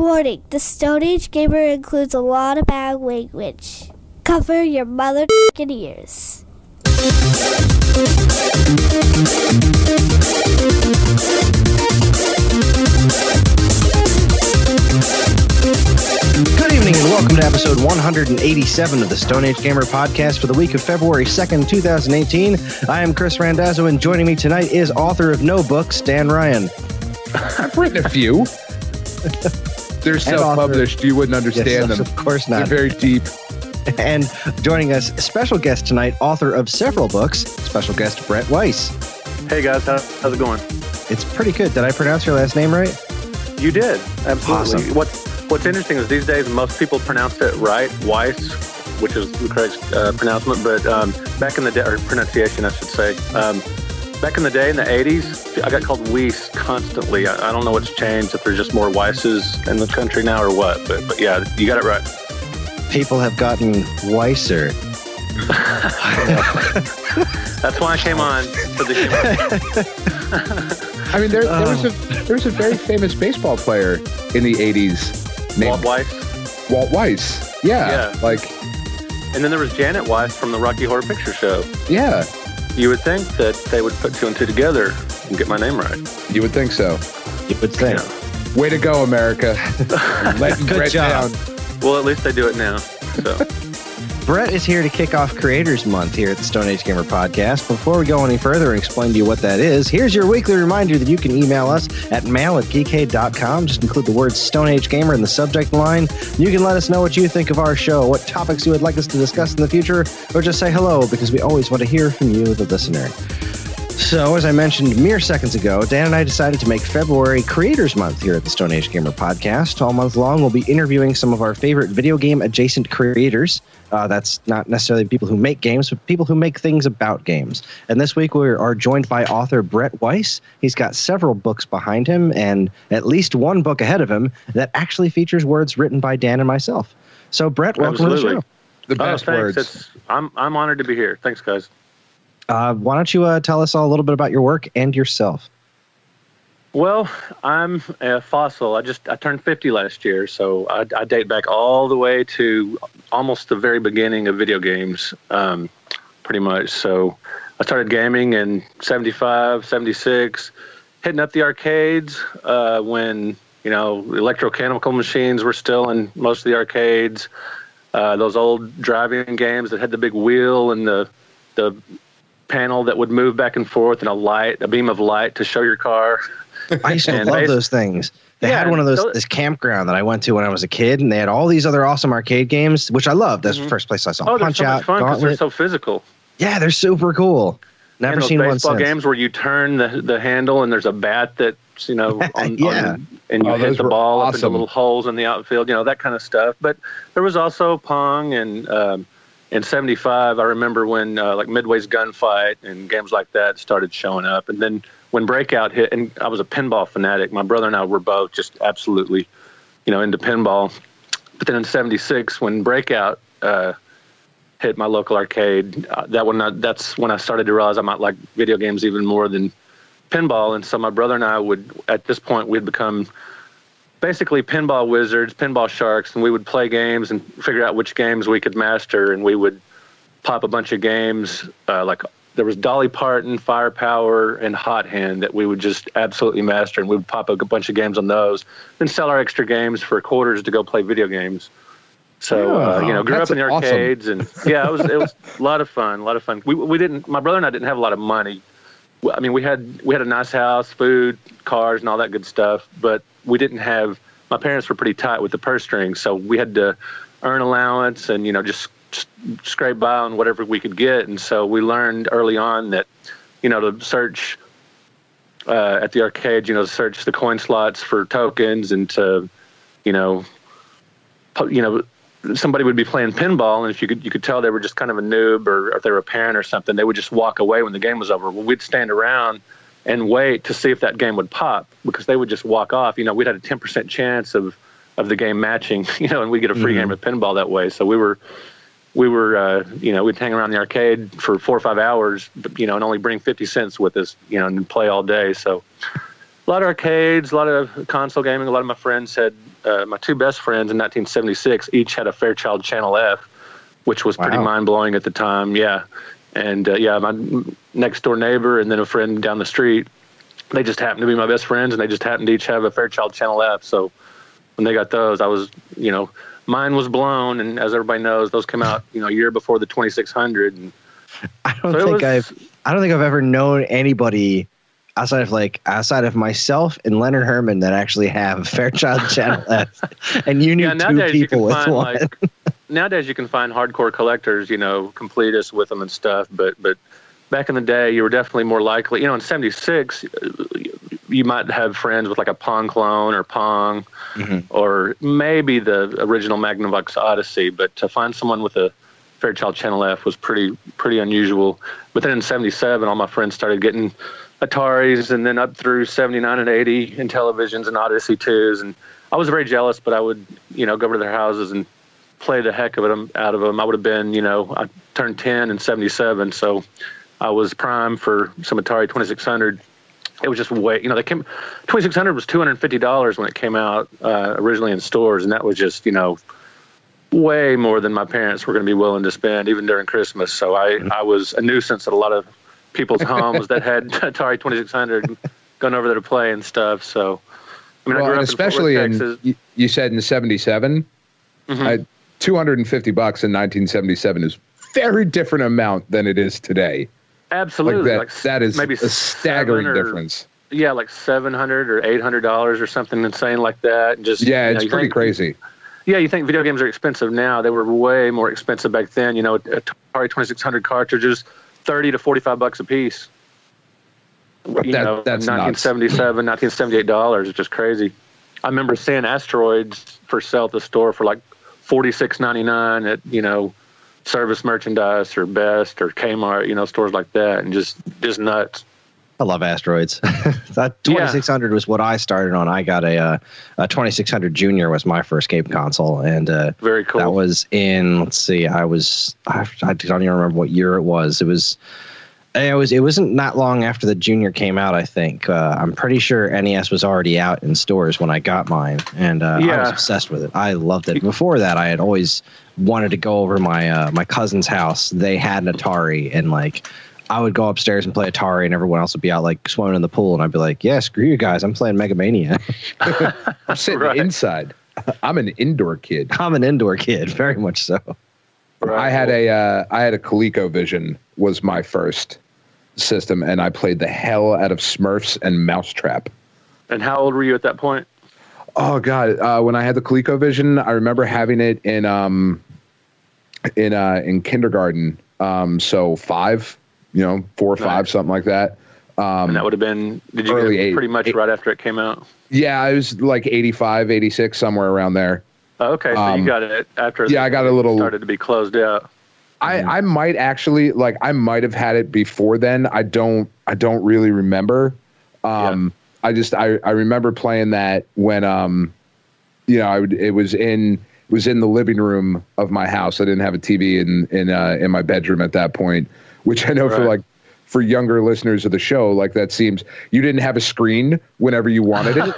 Warning, the Stone Age Gamer includes a lot of bad language. Cover your mother***ing ears. Good evening and welcome to episode 187 of the Stone Age Gamer podcast for the week of February 2nd, 2018. I am Kris Randazzo, and joining me tonight is author of no books, Dan Ryan. I've written a few. They're self-published. You wouldn't understand them. Of course not. They're very deep. And joining us, special guest tonight, author of several books, special guest Brett Weiss. Hey guys, how's it going? It's pretty good. Did I pronounce your last name right? You did, absolutely. Awesome. What's interesting is these days most people pronounce it right, Weiss, which is the correct pronouncement. But back in the day, or pronunciation, I should say. Back in the day, in the 80s, I got called Weiss constantly. I don't know what's changed, if there's just more Weisses in the country now or what. But yeah, you got it right. People have gotten Weisser. That's why I came on for the I mean, there was a very famous baseball player in the 80s named Walt Weiss. Walt Weiss. Yeah. And then there was Janet Weiss from the Rocky Horror Picture Show. Yeah. You would think that they would put two and two together and get my name right. You would think so. You would think. Yeah. Way to go, America. Letting Brett down. Well, at least they do it now. So. Brett is here to kick off Creators Month here at the Stone Age Gamer Podcast. Before we go any further and explain to you what that is, here's your weekly reminder that you can email us at mail@geekade.com. Just include the words Stone Age Gamer in the subject line. You can let us know what you think of our show, what topics you would like us to discuss in the future, or just say hello, because we always want to hear from you, the listener. So, as I mentioned mere seconds ago, Dan and I decided to make February Creators Month here at the Stone Age Gamer Podcast. All month long, we'll be interviewing some of our favorite video game adjacent creators. That's not necessarily people who make games, but people who make things about games. And this week, we are joined by author Brett Weiss. He's got several books behind him and at least one book ahead of him that actually features words written by Dan and myself. So, Brett, welcome to the show. The best words. I'm honored to be here. Thanks, guys. Why don't you tell us all a little bit about your work and yourself? Well, I'm a fossil. I turned 50 last year, so I date back all the way to almost the very beginning of video games, pretty much. So I started gaming in 75, 76, hitting up the arcades when, electrochemical machines were still in most of the arcades. Those old driving games that had the big wheel and the panel that would move back and forth and a beam of light to show your car. I used to love those things. They had one of this campground that I went to when I was a kid, and they had all these other awesome arcade games, which I loved. That's the first place I saw Punch Out, fun because Gauntlet. they're so physical. Yeah, they're super cool. Never seen one since. Baseball games where you turn the handle and there's a bat that's and you hit the ball up into little holes in the outfield, that kind of stuff. But there was also Pong and in 75, I remember when like Midway's Gunfight and games like that started showing up. And then when Breakout hit, and I was a pinball fanatic, my brother and I were both just absolutely, into pinball. But then in 76, when Breakout hit my local arcade, that's when I started to realize I might like video games even more than pinball. And so my brother and I at this point, we'd become basically pinball wizards, pinball sharks, and we would play games and figure out which games we could master, and we would pop a bunch of games, like there was Dolly Parton, Firepower, and Hot Hand that we would just absolutely master, and we would pop a bunch of games on those, and sell our extra games for quarters to go play video games. So, grew up in the arcades, and yeah, it was a lot of fun, my brother and I didn't have a lot of money. I mean, we had a nice house, food, cars, and all that good stuff, but we didn't have, my parents were pretty tight with the purse strings, so we had to earn allowance and, just scrape by on whatever we could get. And so we learned early on that, to search at the arcade, search the coin slots for tokens and to, somebody would be playing pinball, and if you could tell they were just kind of a noob or if they were a parent or something, they would just walk away when the game was over. Well, we'd stand around and wait to see if that game would pop, because they would just walk off. We'd had a 10% chance of the game matching, and we'd get a free game of pinball that way. So we'd hang around the arcade for 4 or 5 hours, and only bring 50 cents with us, and play all day. So a lot of arcades, a lot of console gaming. A lot of my friends had my two best friends in 1976 each had a Fairchild Channel F, which was pretty mind-blowing at the time. Yeah. And my next door neighbor and then a friend down the street, they just happened to be my best friends, and they just happened to each have a Fairchild Channel F. So when they got those, I was, mine was blown. And as everybody knows, those came out, a year before the 2600. And I don't think I've ever known anybody outside of myself and Leonard Herman that actually have a Fairchild Channel F. And you knew two people with one. Nowadays you can find hardcore collectors, completists with them and stuff. But back in the day, you were definitely more likely, in 76, you might have friends with like a Pong clone or Pong, or maybe the original Magnavox Odyssey. But to find someone with a Fairchild Channel F was pretty unusual. But then in 77, all my friends started getting Ataris, and then up through 79 and 80 in televisions and Odyssey 2s. And I was very jealous, but I would, go over to their houses and play the heck out of them. I would have been, I turned 10 in 77, so I was primed for some Atari 2600. It was just way, 2600 was $250 when it came out originally in stores, and that was just, way more than my parents were going to be willing to spend, even during Christmas. So I was a nuisance at a lot of people's homes that had Atari 2600 going over there to play and stuff. So, I grew up especially you said in 77, $250 in 1977 is very different amount than it is today. Absolutely. That is maybe a staggering difference. Yeah, like $700 or $800 or something insane like that. And just it's pretty crazy. Yeah, you think video games are expensive now. They were way more expensive back then. Atari 2600 cartridges, $30 to $45 a piece. That's 1977, $1978. It's just crazy. I remember seeing Asteroids for sale at the store for like $46.99 at, Service Merchandise or Best or Kmart, stores like that, and just nuts. I love Asteroids. That 2600 was what I started on. I got a 2600 Junior was my first game console, and very cool. That was in, let's see, I don't even remember what year it was. It wasn't that long after the Junior came out, I think. I'm pretty sure NES was already out in stores when I got mine, and I was obsessed with it. I loved it. Before that, I had always wanted to go over my cousin's house. They had an Atari, and I would go upstairs and play Atari, and everyone else would be out swimming in the pool, and I'd be like, "Yeah, screw you guys! I'm playing Mega Mania." I'm sitting inside. I'm an indoor kid. Very much so. Right. I had a ColecoVision was my first system, and I played the hell out of Smurfs and Mousetrap. And how old were you at that point? Oh God, when I had the ColecoVision, I remember having it in kindergarten. So 5. 4 or 5, something like that. And that would have been, did you get it pretty much right after it came out? Yeah, it was like 85, 86, somewhere around there. Oh, okay, so you got it after I got a little started to be closed out. I might actually, I might have had it before then. I don't really remember. I remember playing that when, it was in the living room of my house. I didn't have a TV in my bedroom at that point. Which I know for younger listeners of the show, that seems you didn't have a screen whenever you wanted it.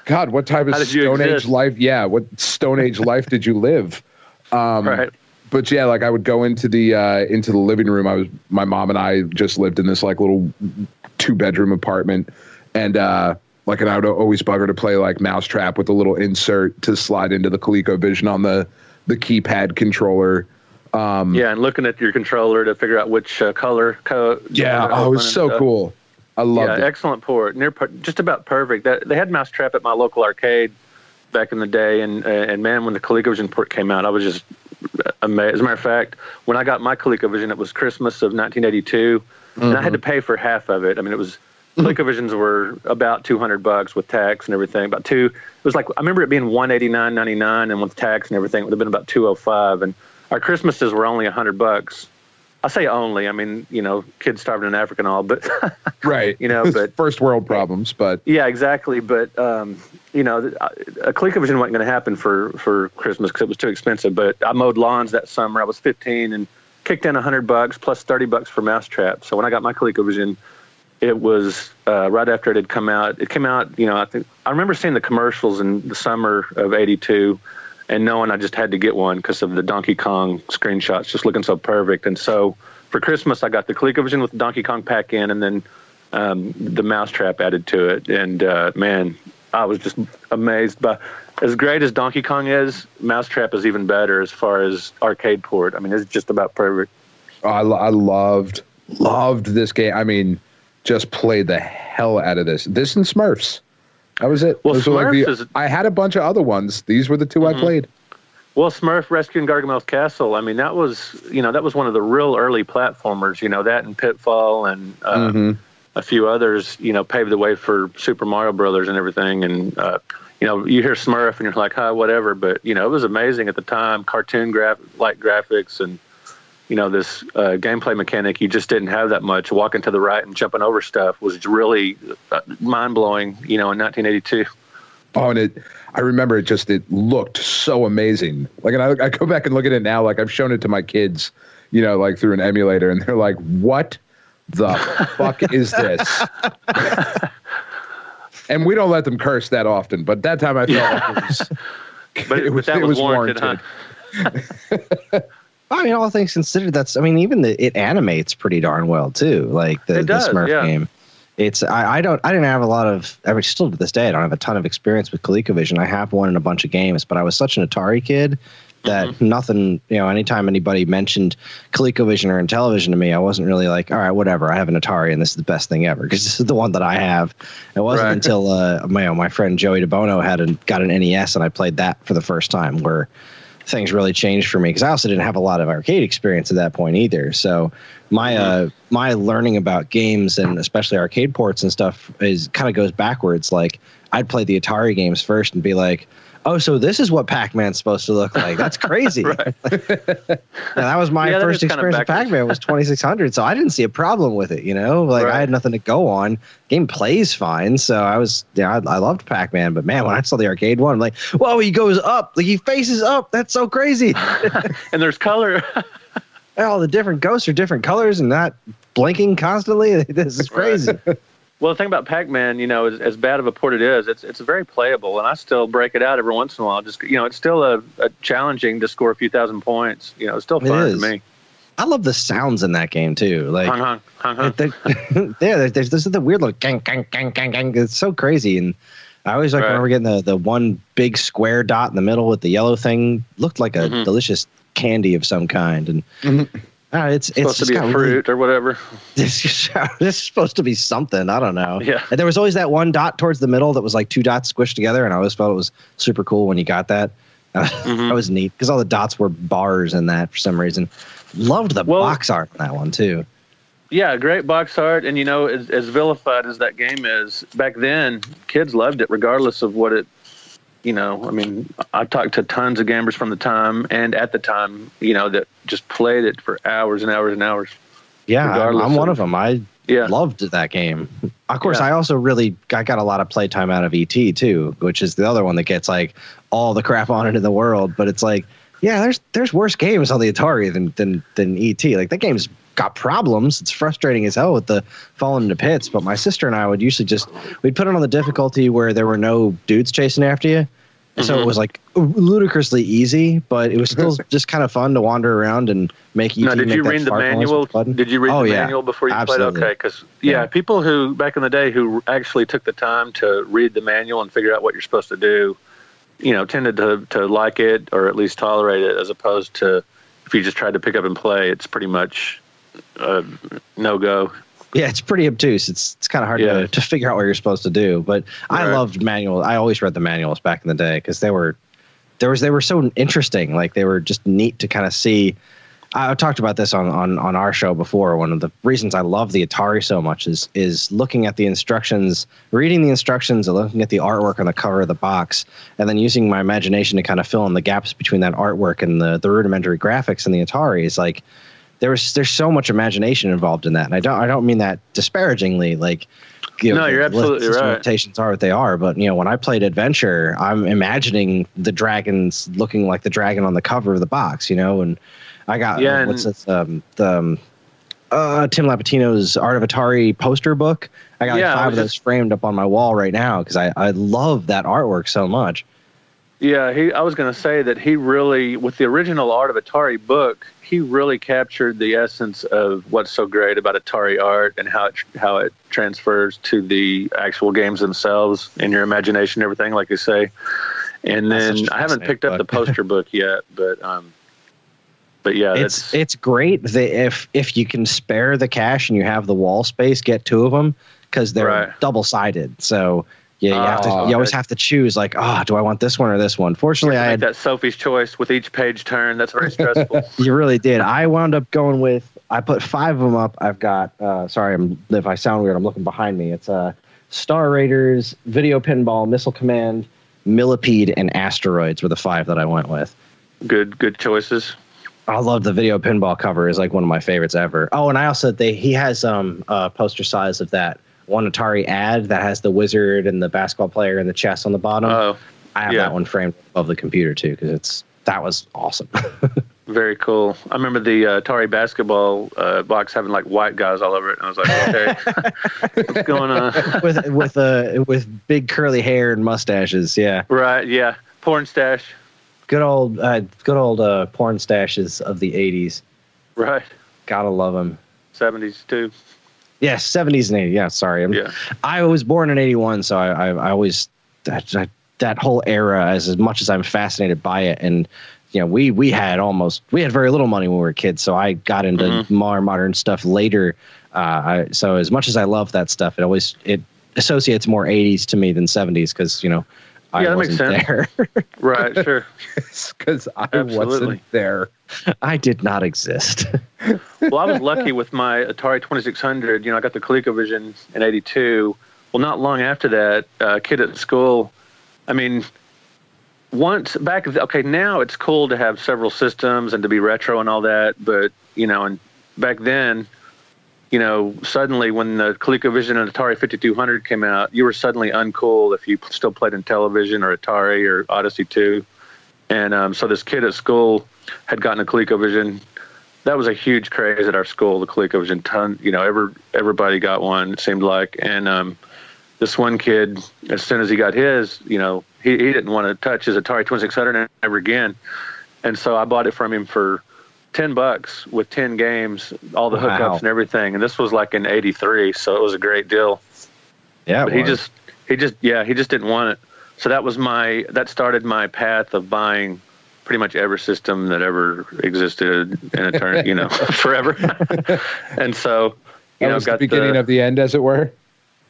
God, what type of Stone Age life? Yeah, what Stone Age life did you live? Right. But yeah, I would go into the living room. My mom and I just lived in this little 2-bedroom apartment, and I would always bug her to play Mousetrap with a little insert to slide into the ColecoVision on the keypad controller. And looking at your controller to figure out which color code. Yeah, it was so cool. I loved it. Excellent port. Just about perfect. They had Mousetrap at my local arcade back in the day, and man, when the ColecoVision port came out, I was just amazed. As a matter of fact, when I got my ColecoVision, it was Christmas of 1982, and I had to pay for half of it. It was ColecoVisions were about $200 with tax and everything. It was I remember it being $189.99, and with tax and everything, it would have been about $205. And our Christmases were only $100. I say only. Kids starving in Africa and all, but right. But first world problems. But yeah, exactly. But a ColecoVision wasn't going to happen for Christmas because it was too expensive. But I mowed lawns that summer. I was 15 and kicked in $100 plus $30 for Mousetrap. So when I got my ColecoVision, it was right after it had come out. It came out, I remember seeing the commercials in the summer of '82 and knowing I just had to get one because of the Donkey Kong screenshots just looking so perfect. And so for Christmas, I got the ColecoVision with the Donkey Kong pack in, and then the Mousetrap added to it. And man, I was just amazed by, as great as Donkey Kong is, Mousetrap is even better as far as arcade port. I mean, it's just about perfect. Oh, I loved this game. I mean, just played the hell out of this. This and Smurfs. That was it. Well, Smurfs I had a bunch of other ones. These were the two I played. Well, Smurf Rescuing Gargamel's Castle. I mean, that was one of the real early platformers. That and Pitfall and a few others. Paved the way for Super Mario Brothers and everything. And you hear Smurf and you're like, whatever. But it was amazing at the time. Cartoon like graphics and this gameplay mechanic you just didn't have that much. Walking to the right and jumping over stuff was really mind-blowing, in 1982. Oh, and I remember it looked so amazing. Like, and I go back and look at it now, like I've shown it to my kids, like through an emulator, and they're like, what the fuck is this? And we don't let them curse that often, but that time I felt like it was warranted. Huh? I mean, all things considered, it animates pretty darn well too. Like the Smurf game. I didn't have a lot of, still to this day, I don't have a ton of experience with ColecoVision. I have one in a bunch of games, but I was such an Atari kid that nothing, anytime anybody mentioned ColecoVision or Intellivision to me, I wasn't really like, all right, whatever, I have an Atari and this is the best thing ever because this is the one that I have. It wasn't until my friend Joey DeBono got an NES and I played that for the first time where things really changed for me because I also didn't have a lot of arcade experience at that point either. So my learning about games and especially arcade ports and stuff kind of goes backwards. Like I'd play the Atari games first and be like, oh, so this is what Pac-Man's supposed to look like. That's crazy. That was my first experience with Pac-Man was 2600. So I didn't see a problem with it, I had nothing to go on. Game plays fine. So I loved Pac-Man, but man, when I saw the arcade one, I'm like, whoa, he goes up, like he faces up. That's so crazy. And there's color. All the different ghosts are different colors and not blinking constantly. This is crazy. Well, the thing about Pac-Man, as bad of a port it is, it's very playable, and I still break it out every once in a while. Just it's still a challenging to score a few thousand points. It's still fun to me. I love the sounds in that game too. Like, there's the weird little gang, gang, gang, gang, gang. It's so crazy, and I always remember getting the one big square dot in the middle with the yellow thing. Looked like a delicious candy of some kind, and. It's supposed to be a fruit or whatever. This is supposed to be something. I don't know. Yeah. And there was always that one dot towards the middle that was like two dots squished together, and I always felt it was super cool when you got that. That was neat because all the dots were bars in that for some reason. Loved the box art on that one too. Yeah, great box art, and as vilified as that game is, back then kids loved it regardless of what it. I talked to tons of gamers from the time and at the time, that just played it for hours and hours and hours. Yeah, I'm one of them. I loved that game. Of course, I also I got a lot of playtime out of E.T. too, which is the other one that gets like all the crap on it in the world. But it's like, there's worse games on the Atari than E.T. Like that game's got problems. It's frustrating as hell with the falling into pits. But my sister and I would usually we'd put it on the difficulty where there were no dudes chasing after you. So it was like ludicrously easy, but it was still just kind of fun to wander around and make E.T. Did you read the manual? Did you read the manual before you Absolutely. played? Okay, because people who back in the day who actually took the time to read the manual and figure out what you're supposed to do, tended to like it or at least tolerate it, as opposed to if you just tried to pick up and play, it's pretty much no go. Yeah, it's pretty obtuse. It's kind of hard to figure out what you're supposed to do. But I loved manuals. I always read the manuals back in the day because they were so interesting. Like they were just neat to kind of see. I talked about this on our show before. One of the reasons I love the Atari so much is looking at the instructions, reading the instructions, and looking at the artwork on the cover of the box, and then using my imagination to kind of fill in the gaps between that artwork and the rudimentary graphics in the Atari. Is like. There's so much imagination involved in that, and I don't mean that disparagingly. Like, you're absolutely right. Limitations are what they are, but when I played Adventure, I'm imagining the dragons looking like the dragon on the cover of the box, and I got Tim Lapatino's Art of Atari poster book. I got like 5 of those framed up on my wall right now because I love that artwork so much. Yeah, I was going to say that he really, with the original Art of Atari book, he really captured the essence of what's so great about Atari art and how it transfers to the actual games themselves and your imagination and everything, like you say. And then I haven't picked up the poster book yet, but yeah, it's great. If you can spare the cash and you have the wall space, get 2 of them because they're double-sided. So you always have to choose like, do I want this one or this one? Fortunately, I had that Sophie's choice with each page turn. That's very stressful. You really did. I wound up going with, I put 5 of them up. I've got, sorry, if I sound weird, I'm looking behind me. It's Star Raiders, Video Pinball, Missile Command, Millipede, and Asteroids were the 5 that I went with. Good choices. I love the Video Pinball cover. Is like one of my favorites ever. Oh, and I also he has poster size of that one Atari ad that has the wizard and the basketball player and the chess on the bottom. Oh, I have that one framed above the computer too because that was awesome. Very cool. I remember the Atari basketball box having like white guys all over it. And I was like, okay, what's going on? with big curly hair and mustaches. Yeah. Right. Yeah. Porn stash. Good old porn stashes of the 80s. Right. Gotta love them. 70s too. Yes, 70s and 80s. Yeah, sorry. I was born in 81, so I always that whole era, as much as I'm fascinated by it, and we had very little money when we were kids, so I got into more modern stuff later. So as much as I love that stuff, it associates more 80s to me than 70s because I wasn't there. Right, sure. Because I wasn't there. I did not exist. Well, I was lucky with my Atari 2600. I got the ColecoVision in '82. Well, not long after that, a kid at school. I mean, now it's cool to have several systems and to be retro and all that. But and back then, suddenly when the ColecoVision and Atari 5200 came out, you were suddenly uncool if you still played in Television or Atari or Odyssey 2. And so this kid at school had gotten a ColecoVision. That was a huge craze at our school, the ColecoVision. Everybody got one, it seemed like. And this one kid, as soon as he got his, he didn't want to touch his Atari 2600 ever again. And so I bought it from him for $10 with 10 games, all the hookups and everything. And this was like in '83, so it was a great deal. Yeah, but he just didn't want it. So that started my path of buying pretty much every system that ever existed in eternity, forever. And so, that was got the beginning of the end, as it were.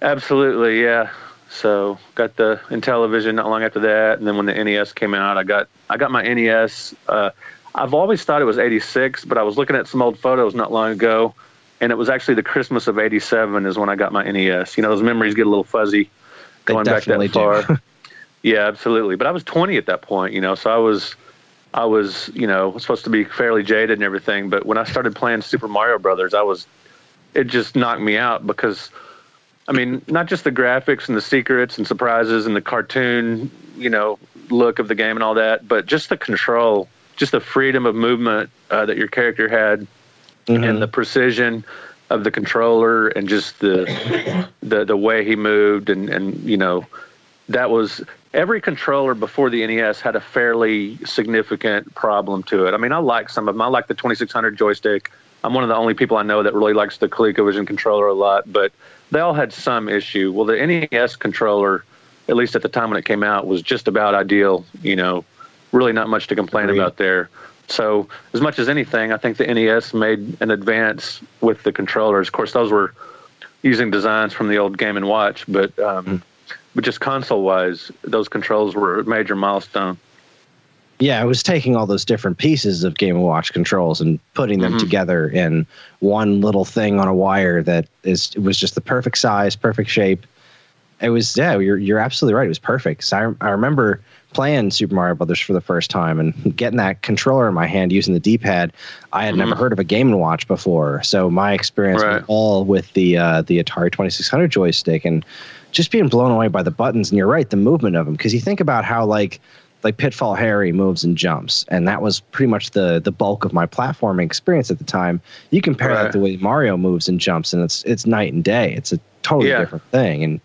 Absolutely, yeah. So got the Intellivision not long after that, and then when the NES came out, I got my NES. I've always thought it was '86, but I was looking at some old photos not long ago, and it was actually the Christmas of '87 is when I got my NES. Those memories get a little fuzzy going back that far. Yeah, absolutely. But I was 20 at that point, so I was supposed to be fairly jaded and everything. But when I started playing Super Mario Brothers, it just knocked me out because, not just the graphics and the secrets and surprises and the cartoon, look of the game and all that, but just the control, just the freedom of movement that your character had, and the precision of the controller, and just the way he moved, and that was. Every controller before the NES had a fairly significant problem to it. I like some of them. I like the 2600 joystick. I'm one of the only people I know that really likes the ColecoVision controller a lot, but they all had some issue. Well, the NES controller, at least at the time when it came out, was just about ideal. Really not much to complain about there. So as much as anything, I think the NES made an advance with the controllers. Of course, those were using designs from the old Game & Watch, but just console-wise, those controls were a major milestone. Yeah, it was taking all those different pieces of Game & Watch controls and putting them together in one little thing on a wire it was just the perfect size, perfect shape. It was, you're absolutely right. It was perfect. So I remember playing Super Mario Brothers for the first time and getting that controller in my hand using the D-pad. I had never heard of a Game & Watch before, so my experience was all with the Atari 2600 joystick and just being blown away by the buttons. And you're right, the movement of them, because you think about how like Pitfall Harry moves and jumps, and that was pretty much the bulk of my platforming experience at the time. You compare that to the way Mario moves and jumps, and it's night and day. It's a totally different thing. And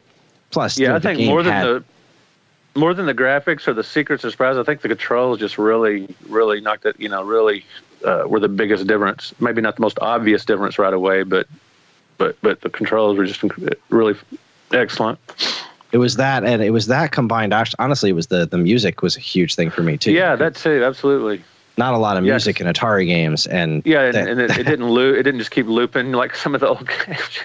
plus, I think more than the graphics or the secrets or surprise, I think the controls just really knocked it. Really were the biggest difference. Maybe not the most obvious difference right away, but the controls were just really excellent. It was that, and it was that combined. Honestly, it was the music was a huge thing for me too. Yeah, that too, absolutely. Not a lot of music in Atari games, and and it didn't it didn't just keep looping like some of the old games.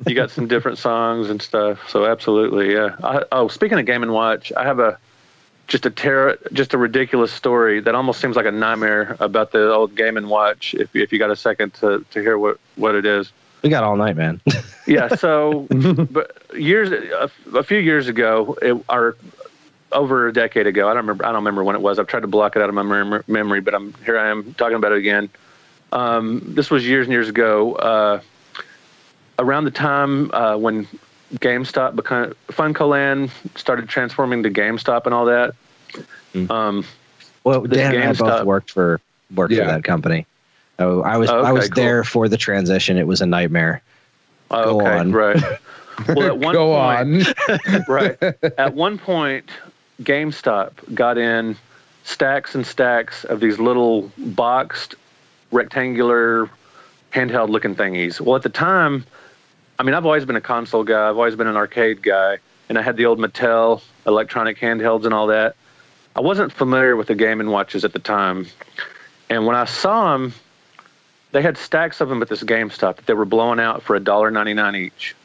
You got some different songs and stuff. So absolutely, yeah. Speaking of Game & Watch, I have just a ridiculous story that almost seems like a nightmare about the old Game & Watch. If you got a second to hear what it is. We got all night, man. Yeah. So, but a few years ago, over a decade ago, I don't remember when it was. I've tried to block it out of my memory, but here I am talking about it again. This was years and years ago, around the time when GameStop became Funcoland started transforming to GameStop and all that. Well, Dan and I both worked for that company. Oh, I was there for the transition. It was a nightmare. Go on. Right. Well, at one point, GameStop got in stacks and stacks of these little boxed, rectangular, handheld-looking thingies. Well, at the time, I mean, I've always been a console guy. I've always been an arcade guy, and I had the old Mattel electronic handhelds and all that. I wasn't familiar with the Game & Watches at the time, and when I saw them, they had stacks of them at this GameStop that they were blowing out for $1.99 each.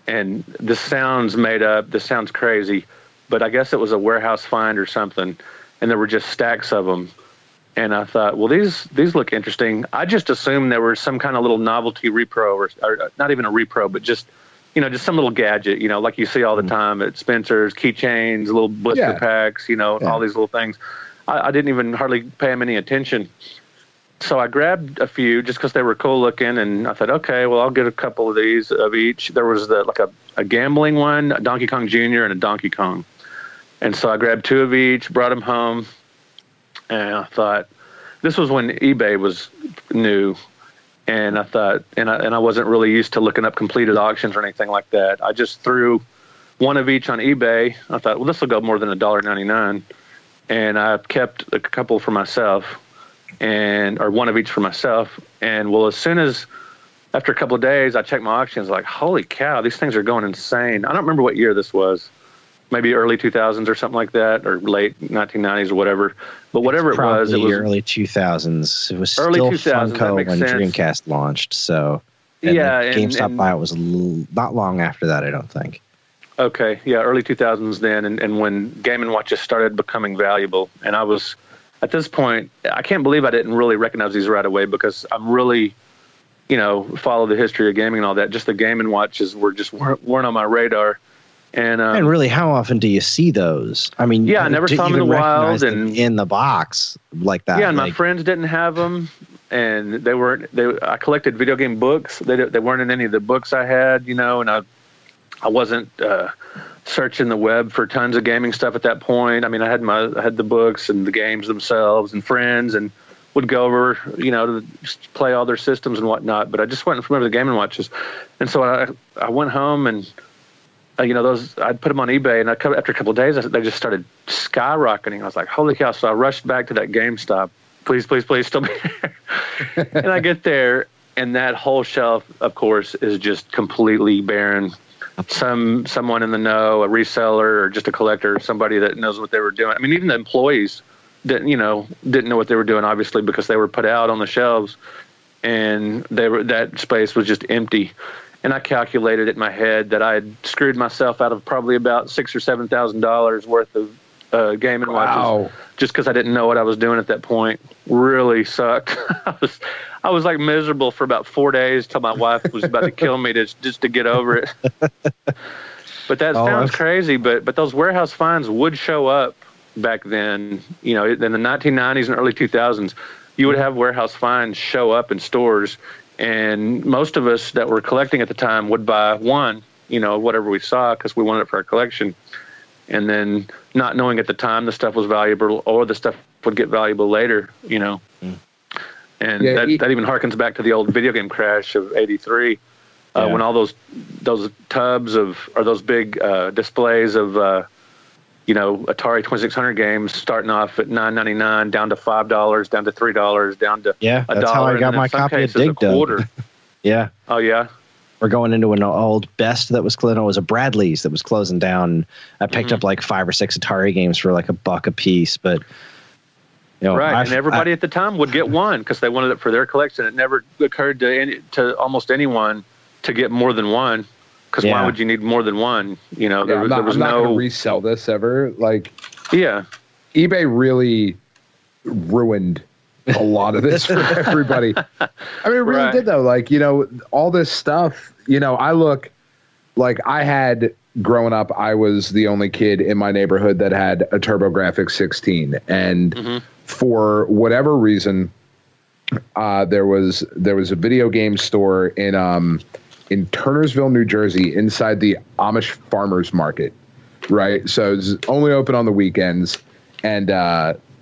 And this sounds made up. This sounds crazy, but I guess it was a warehouse find or something. And there were just stacks of them. And I thought, well, these look interesting. I just assumed there was some kind of little novelty repro or not even a repro, but just some little gadget, like you see all the time at Spencer's, keychains, little blister packs, all these little things. I didn't even hardly pay them any attention. So I grabbed a few just because they were cool looking, and I thought, okay, well, I'll get a couple of these of each. There was a gambling one, a Donkey Kong Jr. and a Donkey Kong. And so I grabbed 2 of each, brought them home, and I thought, this was when eBay was new, and I thought, and I wasn't really used to looking up completed auctions or anything like that. I just threw 1 of each on eBay. I thought, well, this will go more than $1.99, and I kept a couple for myself. Or 1 of each for myself. And well, after a couple of days, I checked my auctions, like, holy cow, these things are going insane. I don't remember what year this was, maybe early 2000s or something like that, or late 1990s or whatever. But whatever it was early 2000s. It was still early 2000s, Funko when sense. Dreamcast launched. So GameStop buyout was not long after that, I don't think. Okay, yeah, early 2000s then, and when Game & Watches started becoming valuable, and I was. At this point, I can't believe I didn't really recognize these right away because I'm really, follow the history of gaming and all that. Just the Game & Watches weren't on my radar. And really, how often do you see those? I mean, I never saw them in the wild and in the box like that. Yeah, and my friends didn't have them, and they weren't. I collected video game books. They weren't in any of the books I had, and I wasn't. Searching the web for tons of gaming stuff at that point. I mean, I had the books and the games themselves and friends, and would go over, to play all their systems and whatnot. But I just wasn't familiar with the Game & Watches, and so I went home and those I'd put them on eBay, and after a couple of days they just started skyrocketing. I was like, holy cow! So I rushed back to that GameStop. Please, still be there. And I get there, and that whole shelf, of course, is just completely barren. Someone in the know, a reseller or just a collector, somebody that knows what they were doing. I mean, even the employees didn't know what they were doing, obviously, because they were put out on the shelves, and that space was just empty. And I calculated it in my head that I had screwed myself out of probably about $6,000 or $7,000 worth of Game & Watches, just because I didn't know what I was doing at that point. Really sucked. I was like miserable for about 4 days till my wife was about to kill me just to get over it. But that sounds crazy. But those warehouse finds would show up back then. In the 1990s and early 2000s, you would have warehouse finds show up in stores, and most of us that were collecting at the time would buy one, whatever we saw, because we wanted it for our collection. and then not knowing at the time the stuff was valuable or the stuff would get valuable later, you know. And that even harkens back to the old video game crash of '83, when all those tubs or those big displays of Atari 2600 games starting off at $9.99 down to $5, down to $3, down to $1. That's how I got my copy of Dig Dug. Yeah. Oh yeah. We're going into an old Best that was closing. It was a Bradley's that was closing down. I picked up like 5 or 6 Atari games for like $1 a piece, but and everybody at the time would get one because they wanted it for their collection. It never occurred to almost anyone to get more than one, because why would you need more than one? You know, there was I'm not no gonna resell this ever. Like, eBay really ruined a lot of this for everybody. I mean, it really did though. Like, all this stuff, I look like I had growing up, I was the only kid in my neighborhood that had a TurboGrafx 16. And for whatever reason, there was a video game store in Turnersville, New Jersey, inside the Amish farmers market. Right. So it was only open on the weekends. And,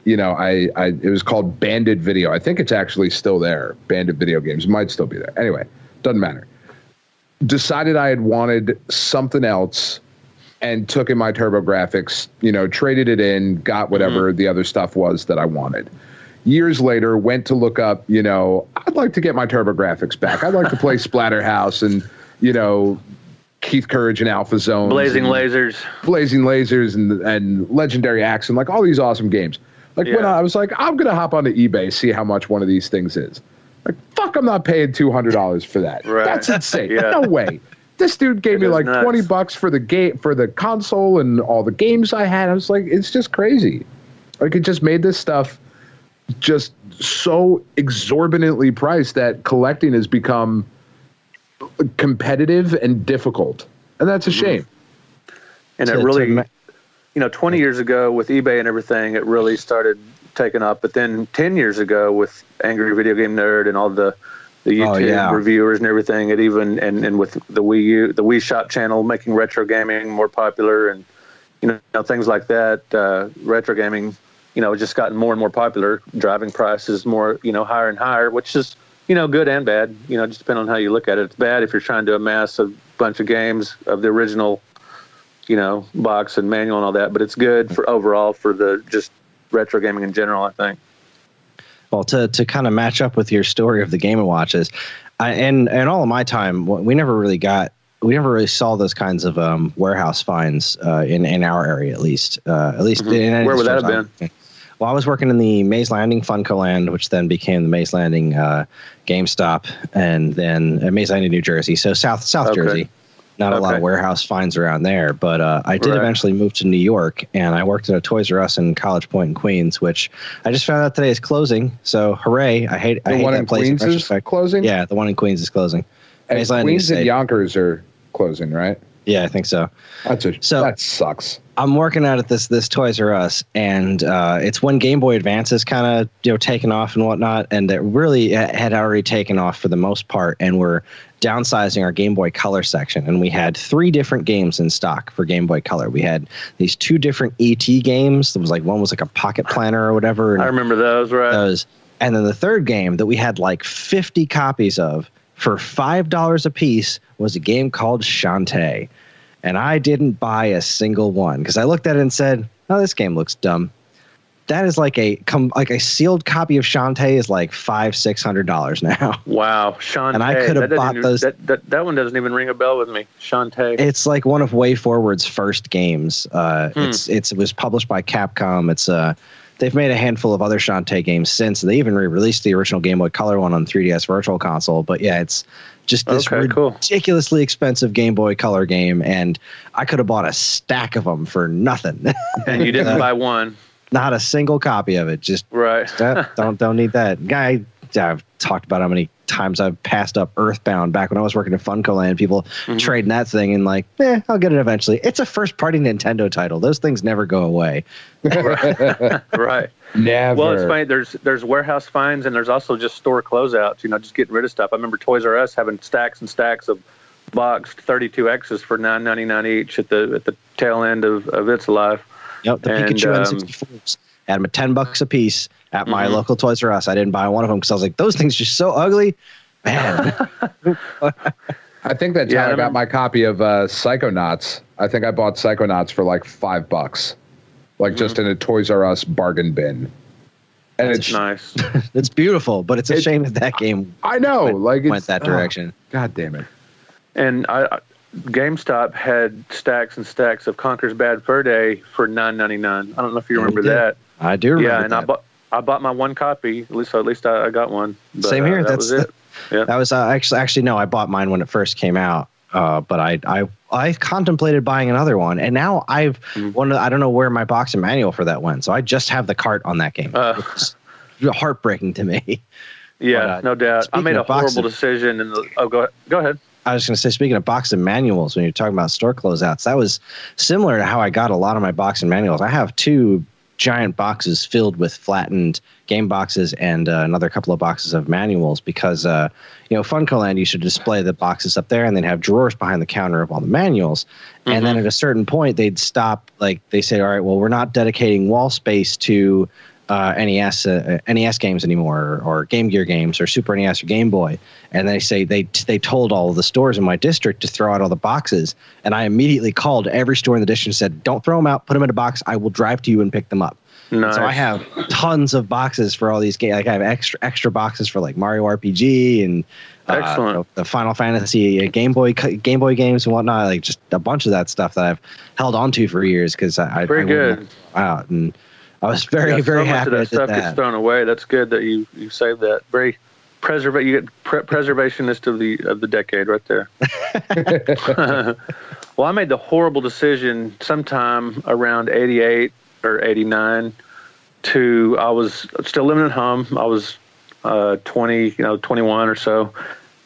it was called Bandit Video. I think it's actually still there. Bandit Video Games might still be there. Anyway, doesn't matter. Decided I had wanted something else and took in my TurboGrafx, traded it in, got whatever the other stuff was that I wanted. Years later, went to look up, I'd like to get my TurboGrafx back. I'd like to play Splatterhouse and, Keith Courage and Alpha Zone. Blazing Lasers and Legendary Action, like all these awesome games. Like when I was like, I'm going to hop onto eBay, see how much one of these things is. Like, fuck, I'm not paying $200 for that. Right. That's insane. No way. This dude gave me like nuts. $20 for the console and all the games I had. I was like, it's just crazy. Like, it just made this stuff just so exorbitantly priced that collecting has become competitive and difficult. And that's a shame. And it really, 20 years ago with eBay and everything, it really started taking up. But then 10 years ago with Angry Video Game Nerd and all the YouTube reviewers and everything, it even and with the Wii Shop channel making retro gaming more popular and things like that. Retro gaming, it's just gotten more and more popular, driving prices more higher and higher, which is good and bad. Just depending on how you look at it. It's bad if you're trying to amass a bunch of games of the original box and manual and all that, but it's good for overall for the just retro gaming in general, I think. Well, to kind of match up with your story of the Game & Watches, and all of my time, we never really saw those kinds of warehouse finds in our area, at least. Where would that have been? Well, I was working in the Mays Landing Funcoland, which then became the Mays Landing GameStop, and then Mays Landing, New Jersey, so South Jersey. Not a lot of warehouse finds around there, but I did eventually move to New York, and I worked at a Toys R Us in College Point in Queens, which I just found out today is closing. So hooray! I hate that place. Queens is closing. Yeah, the one in Queens is closing. And Queens and Yonkers are closing, right? Yeah, I think so. That sucks. I'm working out at this Toys R Us, and it's when Game Boy Advance is kind of taken off and whatnot, and it really had already taken off for the most part, and we're downsizing our Game Boy Color section, and we had 3 different games in stock for Game Boy Color. We had these 2 different E.T. games. There was one was like a pocket planner or whatever. I remember those, right? And then the third game that we had like 50 copies of for $5 a piece was a game called Shantae. And I didn't buy a single one because I looked at it and said, "Oh, this game looks dumb." That is like a sealed copy of Shantae is like $500-$600 now. Wow, Shantae! And I could have bought those. That one doesn't even ring a bell with me. Shantae. It's like one of Way Forward's first games. It was published by Capcom. They've made a handful of other Shantae games since. They even re-released the original Game Boy Color one on 3DS Virtual Console. But yeah, it's just this ridiculously expensive Game Boy Color game, and I could have bought a stack of them for nothing. And you didn't buy one. Not a single copy of it. Just right. Don't need that. Guy, I've talked about how many times I've passed up Earthbound back when I was working at Funcoland. People trading that thing and like, I'll get it eventually. It's a first-party Nintendo title. Those things never go away. Right. Never. Well, it's funny. There's warehouse finds and there's also just store closeouts. Just getting rid of stuff. I remember Toys R Us having stacks and stacks of boxed 32Xs for $9.99 each at the tail end of its life. Yep, the Pikachu N64s. Had them at $10 a piece at my local Toys R Us. I didn't buy one of them because I was like, those things are so ugly, man. I think that's how I got my copy of Psychonauts. I think I bought Psychonauts for like $5, like just in a Toys R Us bargain bin. And it's nice. It's beautiful, but it's a shame that game. I know, went that direction. God damn it! And GameStop had stacks and stacks of Conker's Bad Fur Day for $9.99. I don't know if you remember that. I do remember. Yeah, and I bought my one copy. At least I got one. But, same here. That was it. Yeah. That was actually no. I bought mine when it first came out. But I contemplated buying another one, and now I've I don't know where my box and manual for that went. So I just have the cart on that game. It's heartbreaking to me. Yeah, no doubt. I made a horrible decision. Go ahead. I was going to say, speaking of box and manuals, when you're talking about store closeouts, that was similar to how I got a lot of my box and manuals. I have 2 giant boxes filled with flattened game boxes and another couple of boxes of manuals because, Funcoland used to display the boxes up there and then have drawers behind the counter of all the manuals. And then at a certain point, they'd stop. Like they say, all right, well, we're not dedicating wall space to NES games anymore, or Game Gear games, or Super NES or Game Boy. And they say they told all of the stores in my district to throw out all the boxes. And I immediately called every store in the district and said, don't throw them out, put them in a box. I will drive to you and pick them up. Nice. So I have tons of boxes for all these games. Like I have extra boxes for like Mario RPG and the Final Fantasy Game Boy games and whatnot. Like just a bunch of that stuff that I've held on to for years because I good out, and I was very very happy that stuff gets thrown away. That's good that you saved that. Very you get preservationist of the decade right there. Well, I made the horrible decision sometime around 88 or 89 I was still living at home. I was 21 or so,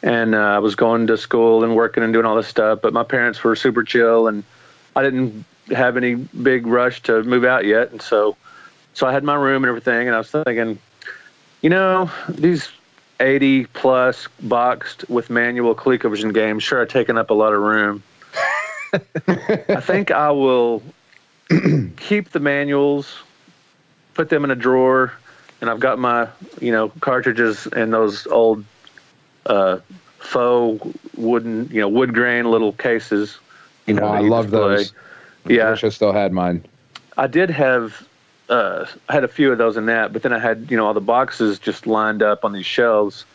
and I was going to school and working and doing all this stuff. But my parents were super chill, and I didn't have any big rush to move out yet. And so I had my room and everything, and I was thinking, these 80 plus boxed with manual ColecoVision games sure are taking up a lot of room. I think I will keep the manuals, put them in a drawer, and I've got my, cartridges in those old faux wooden, wood grain little cases. I love those. Yeah. I wish I still had mine. I did have, I had a few of those in that, but then I had, all the boxes just lined up on these shelves.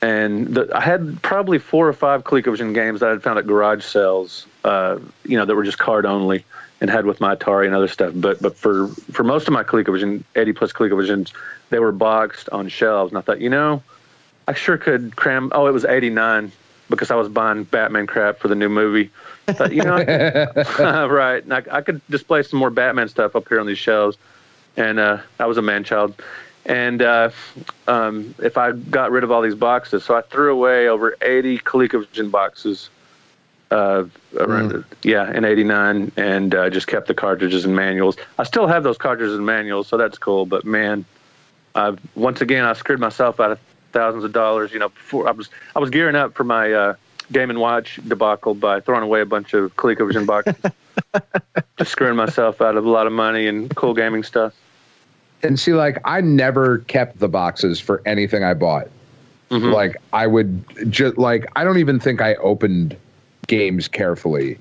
And I had probably 4 or 5 ColecoVision games that I had found at garage sales, that were just card only and had with my Atari and other stuff. But for most of my ColecoVision, 80 plus ColecoVisions, they were boxed on shelves. And I thought, I sure could cram. Oh, it was 89 because I was buying Batman crap for the new movie. I thought, right. And I could display some more Batman stuff up here on these shelves. And I was a man child. And if I got rid of all these boxes, so I threw away over 80 ColecoVision boxes in 89, and just kept the cartridges and manuals. I still have those cartridges and manuals, so that's cool. But man, once again, I screwed myself out of thousands of dollars. Before I was gearing up for my Game & Watch debacle by throwing away a bunch of ColecoVision boxes, just screwing myself out of a lot of money and cool gaming stuff. And see, I never kept the boxes for anything I bought. Mm-hmm. I would just I don't even think I opened games carefully.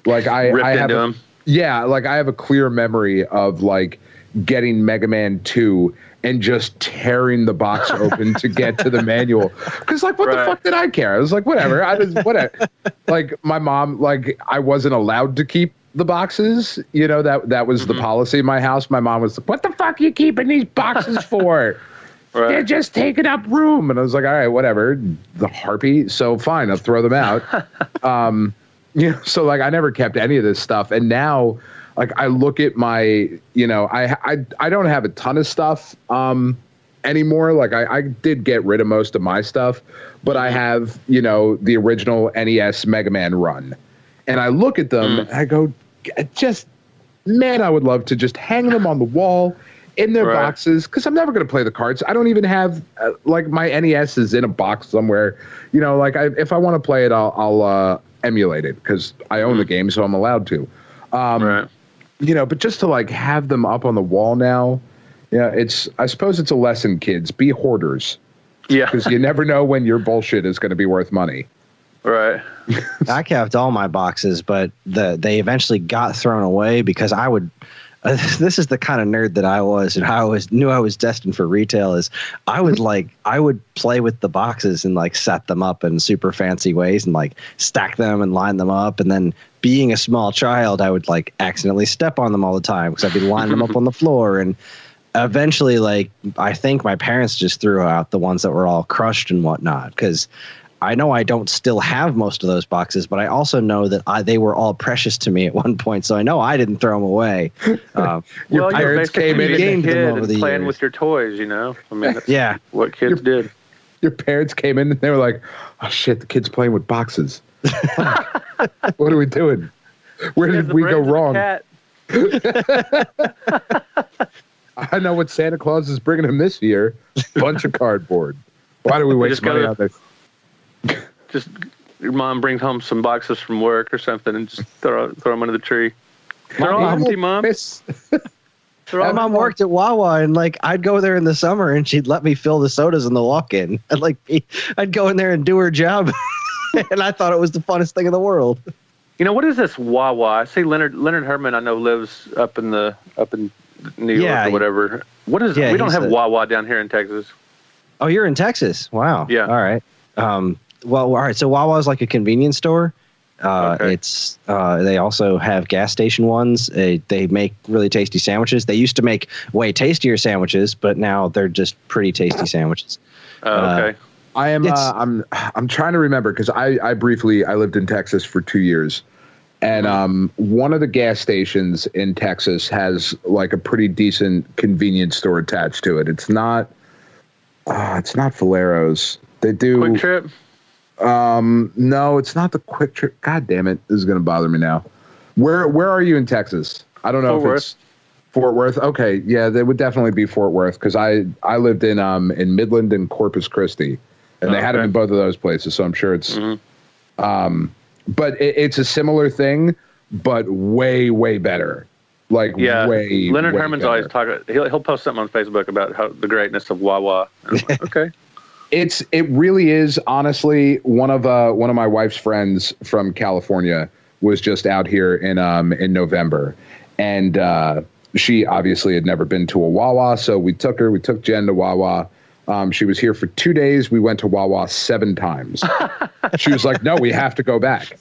I have them. Yeah, I have a clear memory of getting Mega Man 2 and just tearing the box open to get to the manual. Because what the fuck did I care? I was whatever. Whatever. My mom, I wasn't allowed to keep the boxes, that was the policy in my house. My mom was like, what the fuck are you keeping these boxes for? They're just taking up room. And I was like, all right, whatever, the harpy. So fine, I'll throw them out. So I never kept any of this stuff. And now I look at my, I don't have a ton of stuff anymore. I did get rid of most of my stuff, but I have, the original NES Mega Man run. And I look at them and I go, I would love to just hang them on the wall in their boxes, because I'm never going to play the cards. I don't even have like my NES is in a box somewhere. You know, like if I want to play it, I'll emulate it because I own the game, so I'm allowed to. You know, but just to like have them up on the wall now, yeah, I suppose it's a lesson, kids. Be hoarders. Yeah, because you never know when your bullshit is going to be worth money. Right. I kept all my boxes, but they eventually got thrown away because I would. This is the kind of nerd that I was, and I always knew I was destined for retail. Is I would play with the boxes and like set them up in super fancy ways and like stack them and line them up, and then being a small child, I would like accidentally step on them all the time because I'd be lining them up on the floor, and eventually, like I think my parents just threw out the ones that were all crushed and whatnot because. I know I don't still have most of those boxes, but I also know that they were all precious to me at one point, so I know I didn't throw them away. Your parents came in and playing with your toys, you know? I mean, that's what kids did. Your parents came in and they were like, oh, shit, the kid's playing with boxes. What are we doing? Where did we go wrong? I know what Santa Claus is bringing him this year. Bunch of cardboard. Why do we waste money on this? Just your mom brings home some boxes from work or something and just throw them under the tree. They're all empty, Mom. My mom worked at Wawa, and like I'd go there in the summer, and she'd let me fill the sodas in the walk-in. I'd go in there and do her job, and I thought it was the funnest thing in the world. You know, what is this Wawa? I see Leonard Herman. I know lives up in New York or whatever. What is? We don't have Wawa down here in Texas. Oh, you're in Texas? Wow. Yeah. All right. Well, all right. So Wawa is like a convenience store. It's they also have gas station ones. They make really tasty sandwiches. They used to make way tastier sandwiches, but now they're just pretty tasty sandwiches. Okay. I am. I'm trying to remember because I lived in Texas for 2 years, and one of the gas stations in Texas has like a pretty decent convenience store attached to it. It's not Valero's. They do Quick Trip. No, it's not the Quick Trip. God damn it, this is going to bother me now. Where are you in Texas? I don't know if it's Fort Worth. Okay, yeah, they would definitely be Fort Worth because I lived in Midland and Corpus Christi, and they had them in both of those places. So I'm sure it's, but it's a similar thing, but way better. Like way. Leonard way Herman's better. always talking. He'll post something on Facebook about the greatness of Wawa. Like, okay. It really is honestly one of my wife's friends from California was just out here in November, and she obviously had never been to a Wawa, so we took Jen to Wawa. She was here for 2 days. We went to Wawa 7 times. She was like, "No, we have to go back.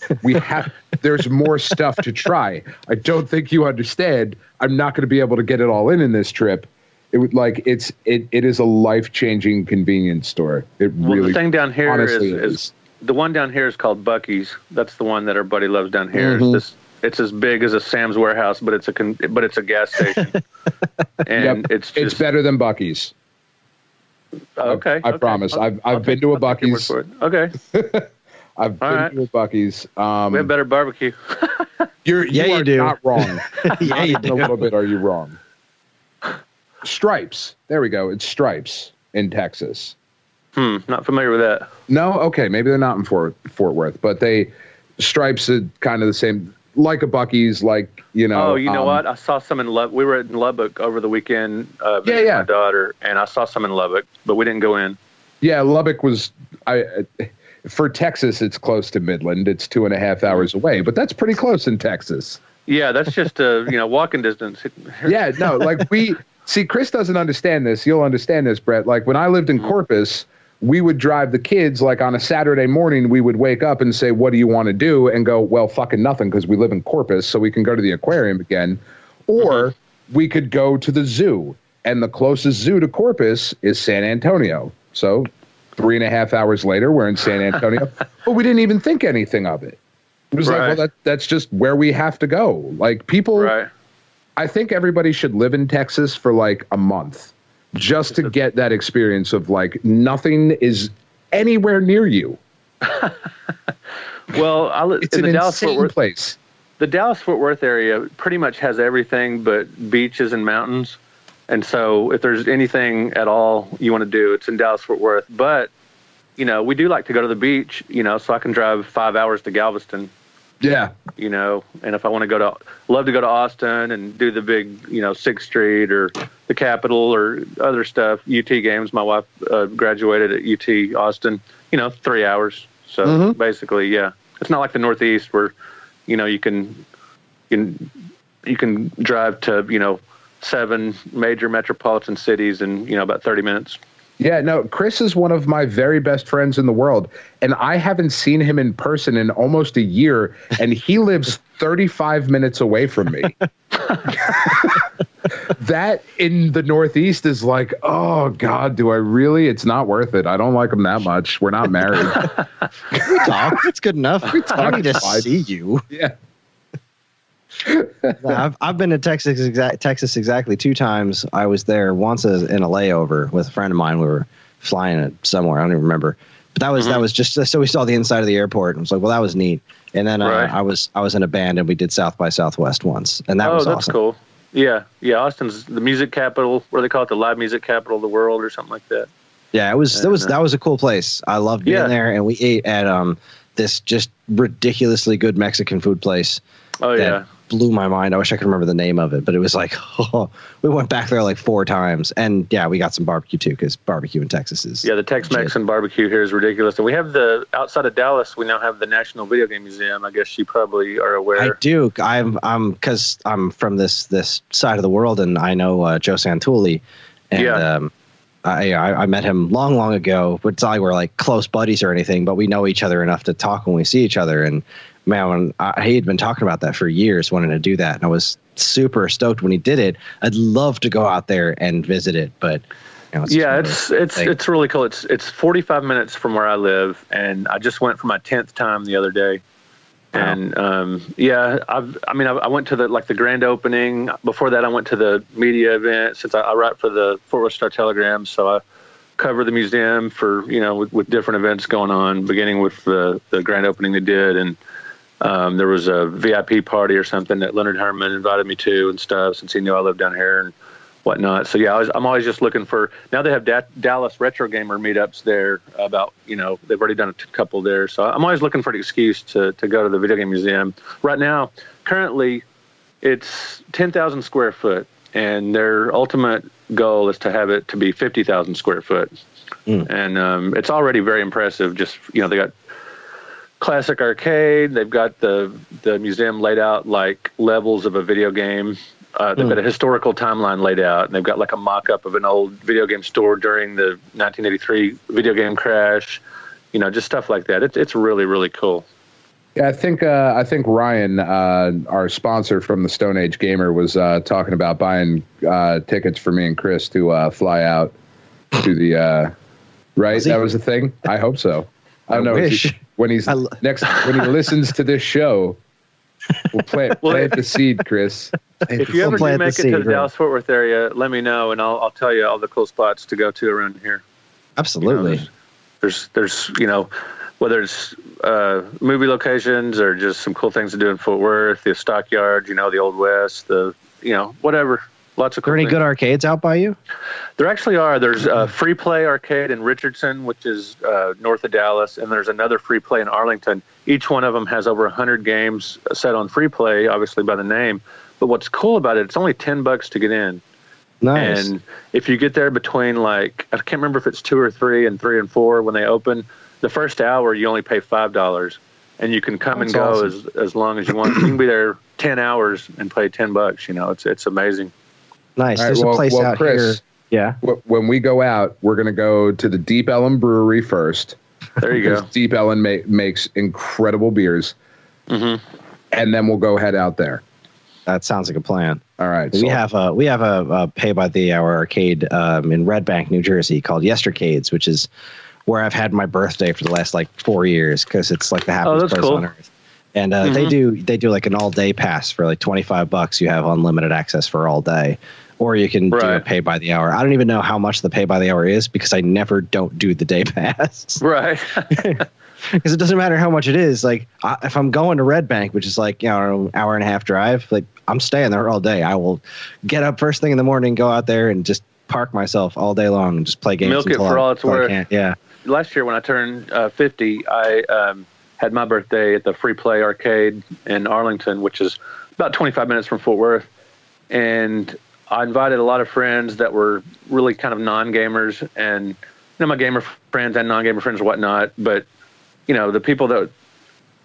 There's more stuff to try. I don't think you understand. I'm not going to be able to get it all in this trip." It is a life-changing convenience store. Really, the thing down here is the one down here is called Buc-ee's. That's the one that everybody loves down here. Mm-hmm. It's as big as a Sam's Warehouse, but it's a gas station, and it's better than Buc-ee's. Okay, I promise. I've been to a Buc-ee's. Okay, I've been to a Buc-ee's. We have better barbecue. You do. Not wrong. Yeah, you do. A little bit. Are you wrong? Stripes. There we go. It's Stripes in Texas. Not familiar with that. No? Okay. Maybe they're not in Fort Worth, but Stripes are kind of the same, like a Buc-ee's, like, you know. Oh, you know what? I saw some in Lubbock. We were in Lubbock over the weekend, visiting my daughter, and I saw some in Lubbock, but we didn't go in. Yeah, Lubbock was, for Texas, it's close to Midland. It's 2.5 hours away, but that's pretty close in Texas. Yeah, that's just walking distance. Yeah, no, like see, Kris doesn't understand this. You'll understand this, Brett. Like when I lived in Corpus, we would drive the kids, like on a Saturday morning, we would wake up and say, "What do you want to do?" And go, "Well, fucking nothing," because we live in Corpus, so we can go to the aquarium again. Or we could go to the zoo, and the closest zoo to Corpus is San Antonio. So 3.5 hours later, we're in San Antonio, but we didn't even think anything of it. It was like, well, that's just where we have to go. Like people, I think everybody should live in Texas for like a month just to get that experience of like nothing is anywhere near you. Well, it's an insane place. The Dallas-Fort Worth area pretty much has everything but beaches and mountains. And so if there's anything at all you want to do, it's in Dallas-Fort Worth. But, we do like to go to the beach, so I can drive 5 hours to Galveston. Yeah. And if I want to love to go to Austin and do the big, 6th Street or the Capitol or other stuff, UT games. My wife graduated at UT Austin, 3 hours. So basically, yeah, it's not like the Northeast where, you can drive to, 7 major metropolitan cities in, about 30 minutes. Yeah, no, Kris is one of my very best friends in the world, and I haven't seen him in person in almost a year, and he lives 35 minutes away from me. That in the Northeast is like, oh, God, do I really? It's not worth it. I don't like him that much. We're not married. We talk. It's good enough. I don't need to see you. Yeah. I've been to Texas exactly 2 times. I was there once in a layover with a friend of mine. We were flying it somewhere. I don't even remember. But that was just so we saw the inside of the airport and was like, well, that was neat. And then I was in a band and we did South by Southwest once, and that was awesome. Oh, that's cool. Yeah. Austin's the music capital. What do they call it? The live music capital of the world or something like that. Yeah, that was a cool place. I loved being there, and we ate at this just ridiculously good Mexican food place. Oh yeah. Blew my mind. I wish I could remember the name of it, but it was like, we went back there like 4 times, and yeah, we got some barbecue too, because barbecue in Texas is the Tex-Mex and barbecue here is ridiculous. And we have outside of Dallas, we now have the National Videogame Museum. I guess you probably are aware. I do. Because I'm from this side of the world, and I know Joe Santulli, and I met him long ago. It's not like we're like close buddies or anything, but we know each other enough to talk when we see each other. And man, he had been talking about that for years, wanting to do that. And I was super stoked when he did it. I'd love to go out there and visit it, but it's really cool. It's 45 minutes from where I live, and I just went for my 10th time the other day. Wow. And I went to the grand opening. Before that, I went to the media event since I write for the Fort Worth Star-Telegram, so I cover the museum for with different events going on, beginning with the grand opening they did, and there was a VIP party or something that Leonard Herman invited me to and stuff, since he knew I lived down here and whatnot. So yeah, I'm always just looking for. Now they have Dallas Retro Gamer meetups there. About they've already done a couple there. So I'm always looking for an excuse to go to the Video Game Museum. Right now, currently, it's 10,000 square foot, and their ultimate goal is to have it to be 50,000 square foot. And it's already very impressive. Just they got classic arcade. They've got the museum laid out like levels of a video game. They've got a historical timeline laid out, and they've got like a mock-up of an old video game store during the 1983 video game crash. Just stuff like that. It's really, really cool. Yeah, I think Ryan, our sponsor from the Stone Age Gamer, was talking about buying tickets for me and Kris to fly out to the right. That was the thing. I hope so. I don't know when he listens to this show. We'll plant the seed, Kris. If you ever do make it to the Dallas-Fort Worth area, let me know, and I'll tell you all the cool spots to go to around here. Absolutely. There's whether it's movie locations or just some cool things to do in Fort Worth, the Stockyards, the Old West, whatever. Lots of cool things. Are there any good arcades out by you? There actually are. There's a Free Play Arcade in Richardson, which is north of Dallas, and there's another Free Play in Arlington. Each one of them has over 100 games set on Free Play, obviously by the name. But what's cool about it, it's only $10 to get in. Nice. And if you get there between I can't remember if it's 2 or 3 and 3 and 4 when they open, the first hour you only pay $5, and you can come and go awesome. as long as you want. You can be there 10 hours and pay $10. It's amazing. Nice. There's a place out Kris, here. Yeah. When we go out, we're going to go to the Deep Ellum Brewery first. There you go. Deep Ellum makes incredible beers. Mm-hmm. And then we'll go head out there. That sounds like a plan. All right. We have a pay by the hour arcade in Red Bank, New Jersey, called Yestercades, which is where I've had my birthday for the last 4 years, because it's like the happiest place on earth. And they do like an all day pass for $25. You have unlimited access for all day, or you can do a pay by the hour. I don't even know how much the pay by the hour is, because I never don't do the day pass. Right. Because it doesn't matter how much it is. Like if I'm going to Red Bank, which is like, hour and a half drive, like I'm staying there all day. I will get up first thing in the morning, go out there and just park myself all day long and just play games. Milk it for all it's worth. Yeah. Last year when I turned 50, I had my birthday at the Free Play Arcade in Arlington, which is about 25 minutes from Fort Worth. And I invited a lot of friends that were really kind of non-gamers, and my gamer friends and non-gamer friends and whatnot. But the people that,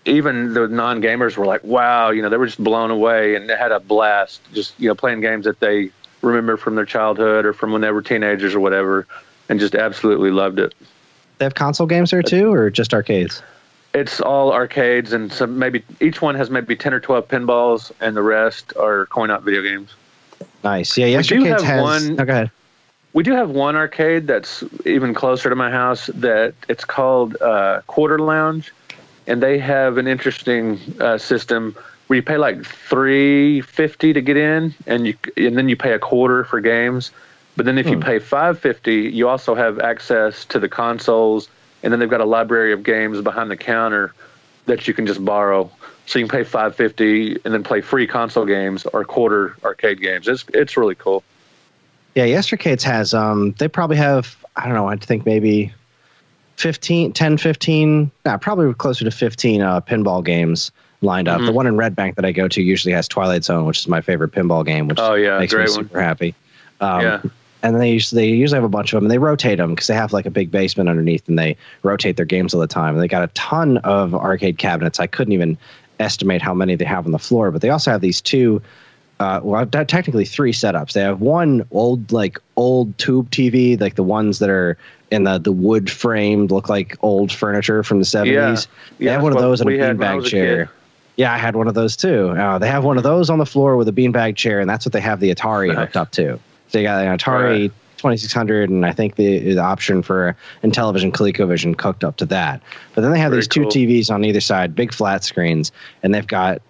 even the non-gamers, were like, wow, they were just blown away, and they had a blast just playing games that they remember from their childhood or from when they were teenagers or whatever, and just absolutely loved it. They have console games there too, or just arcades? It's all arcades, and some maybe each one has maybe 10 or 12 pinballs, and the rest are coin-op video games. Nice. Yeah, yesterday has one. Oh, go ahead. We do have one arcade that's even closer to my house that it's called Quarter Lounge, and they have an interesting system where you pay like $3.50 to get in, and then you pay a quarter for games. But then if you pay $5.50, you also have access to the consoles, and then they've got a library of games behind the counter that you can just borrow. So you can pay $5.50 and then play free console games or quarter arcade games. It's really cool. Yeah, Yestercades has, they probably have, I don't know, I think maybe 15, probably closer to 15 pinball games lined up. The one in Red Bank that I go to usually has Twilight Zone, which is my favorite pinball game, which makes me super happy. And they usually have a bunch of them, and they rotate them because they have like a big basement underneath, and they rotate their games all the time. And they got a ton of arcade cabinets. I couldn't even estimate how many they have on the floor, but they also have these two, technically three setups. They have one old tube TV, like the ones that are in the wood framed, look like old furniture from the 70s. They have one of those in a beanbag chair. Yeah, I had one of those too. They have one of those on the floor with a beanbag chair, and that's what they have the Atari hooked up to. So you got an Atari 2600, and I think the option for Intellivision, ColecoVision hooked up to that. But then they have these two TVs on either side, big flat screens, and they've got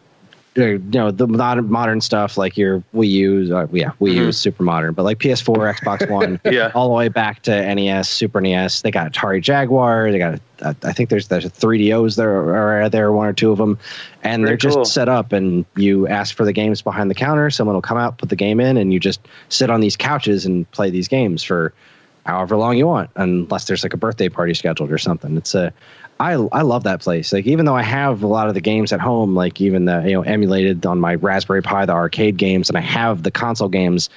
the modern stuff like your Wii U. Wii U is super modern, but like PS4, Xbox One, all the way back to NES, Super NES. They got Atari Jaguar. They got I think there's 3DOs there, one or two of them, and they're just set up. And you ask for the games behind the counter. Someone will come out, put the game in, and you just sit on these couches and play these games for however long you want, unless there's like a birthday party scheduled or something. I love that place. Like, even though I have a lot of the games at home, like even the emulated on my Raspberry Pi, the arcade games, and I have the console games,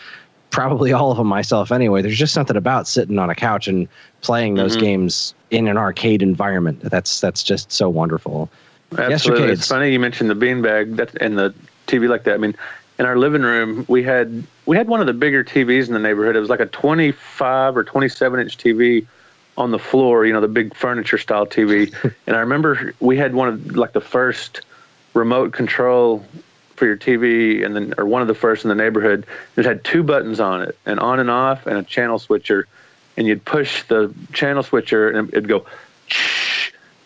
probably all of them myself anyway. There's just something about sitting on a couch and playing those games in an arcade environment. That's just so wonderful. Absolutely. It's funny you mentioned the beanbag and the TV like that. I mean, in our living room, we had one of the bigger TVs in the neighborhood. It was like a 25 or 27 inch TV on the floor, the big furniture style TV. And I remember we had one of like the first remote control for your TV, or one of the first in the neighborhood. It had two buttons on it, an on and off and a channel switcher. And you'd push the channel switcher and it'd go,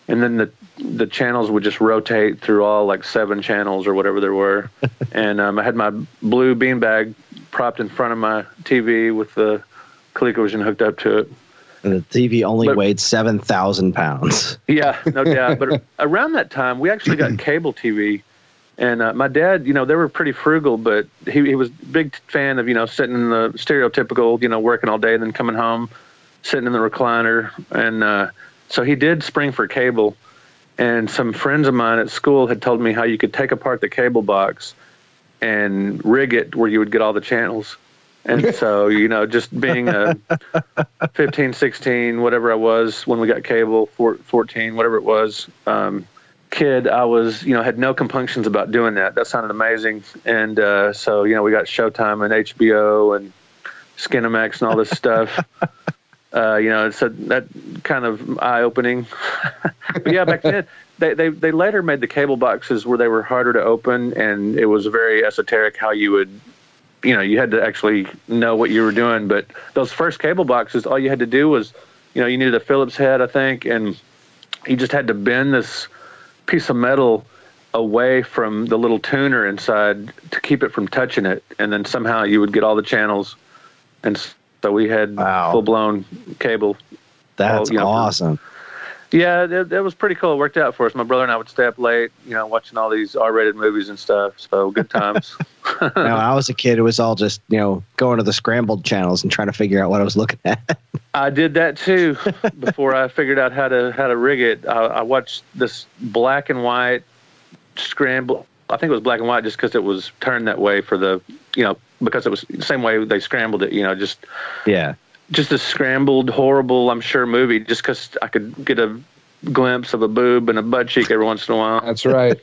and then the channels would just rotate through all like 7 channels or whatever there were. And I had my blue beanbag propped in front of my TV with the ColecoVision hooked up to it. And the TV only weighed 7,000 pounds. Yeah, no doubt. But around that time, we actually got cable TV. And my dad, they were pretty frugal, but he was a big fan of, sitting in the stereotypical, working all day and then coming home, sitting in the recliner. And so he did spring for cable. And some friends of mine at school had told me how you could take apart the cable box and rig it where you would get all the channels. And so, just being a 15, 16, whatever I was when we got cable, 14, whatever it was, kid, I was, had no compunctions about doing that. That sounded amazing. And so, we got Showtime and HBO and Skinamax and all this stuff. So that kind of eye-opening. But yeah, back then, they later made the cable boxes where they were harder to open, and it was very esoteric how you would, you had to actually know what you were doing. But those first cable boxes, all you had to do was, you needed a Phillips head, I think, and you just had to bend this piece of metal away from the little tuner inside to keep it from touching it. And then somehow you would get all the channels. And so we had full-blown cable. That's awesome. Yeah, that was pretty cool. It worked out for us. My brother and I would stay up late, watching all these R-rated movies and stuff. So good times. When I was a kid, it was all just, going to the scrambled channels and trying to figure out what I was looking at. I did that too before I figured out how to rig it. I watched this black and white scramble. I think it was black and white just because it was turned that way for the, because it was the same way they scrambled it, just. Yeah. Just a scrambled, horrible, I'm sure, movie just because I could get a glimpse of a boob and a butt cheek every once in a while. That's right.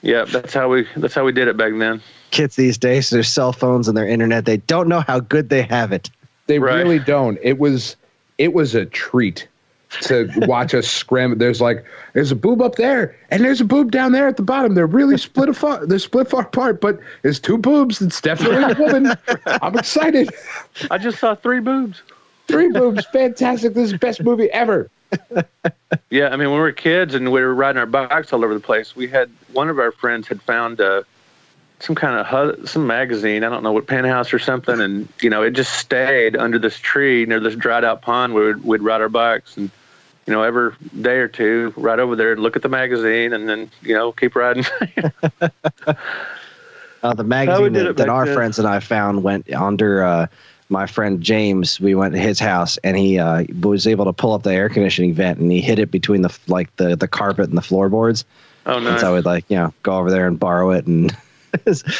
Yeah, that's how we did it back then. Kids these days, their cell phones and their internet, they don't know how good they have it. They really don't. It was a treat to watch us scramble. There's a boob up there and there's a boob down there at the bottom. They're really split apart. They're split far apart, but there's two boobs. It's definitely a woman. I'm excited. I just saw 3 boobs. 3 boobs. Fantastic. This is the best movie ever. Yeah, I mean, when we were kids and we were riding our bikes all over the place, we had one of our friends had found some magazine, I don't know what, Penthouse or something, and it just stayed under this tree near this dried out pond where we'd ride our bikes, and every day or two ride over there and look at the magazine and then keep riding. The magazine that our friends and I found went under my friend James. We went to his house and he was able to pull up the air conditioning vent and he hid it between the carpet and the floorboards. Oh, nice. And so we'd go over there and borrow it, and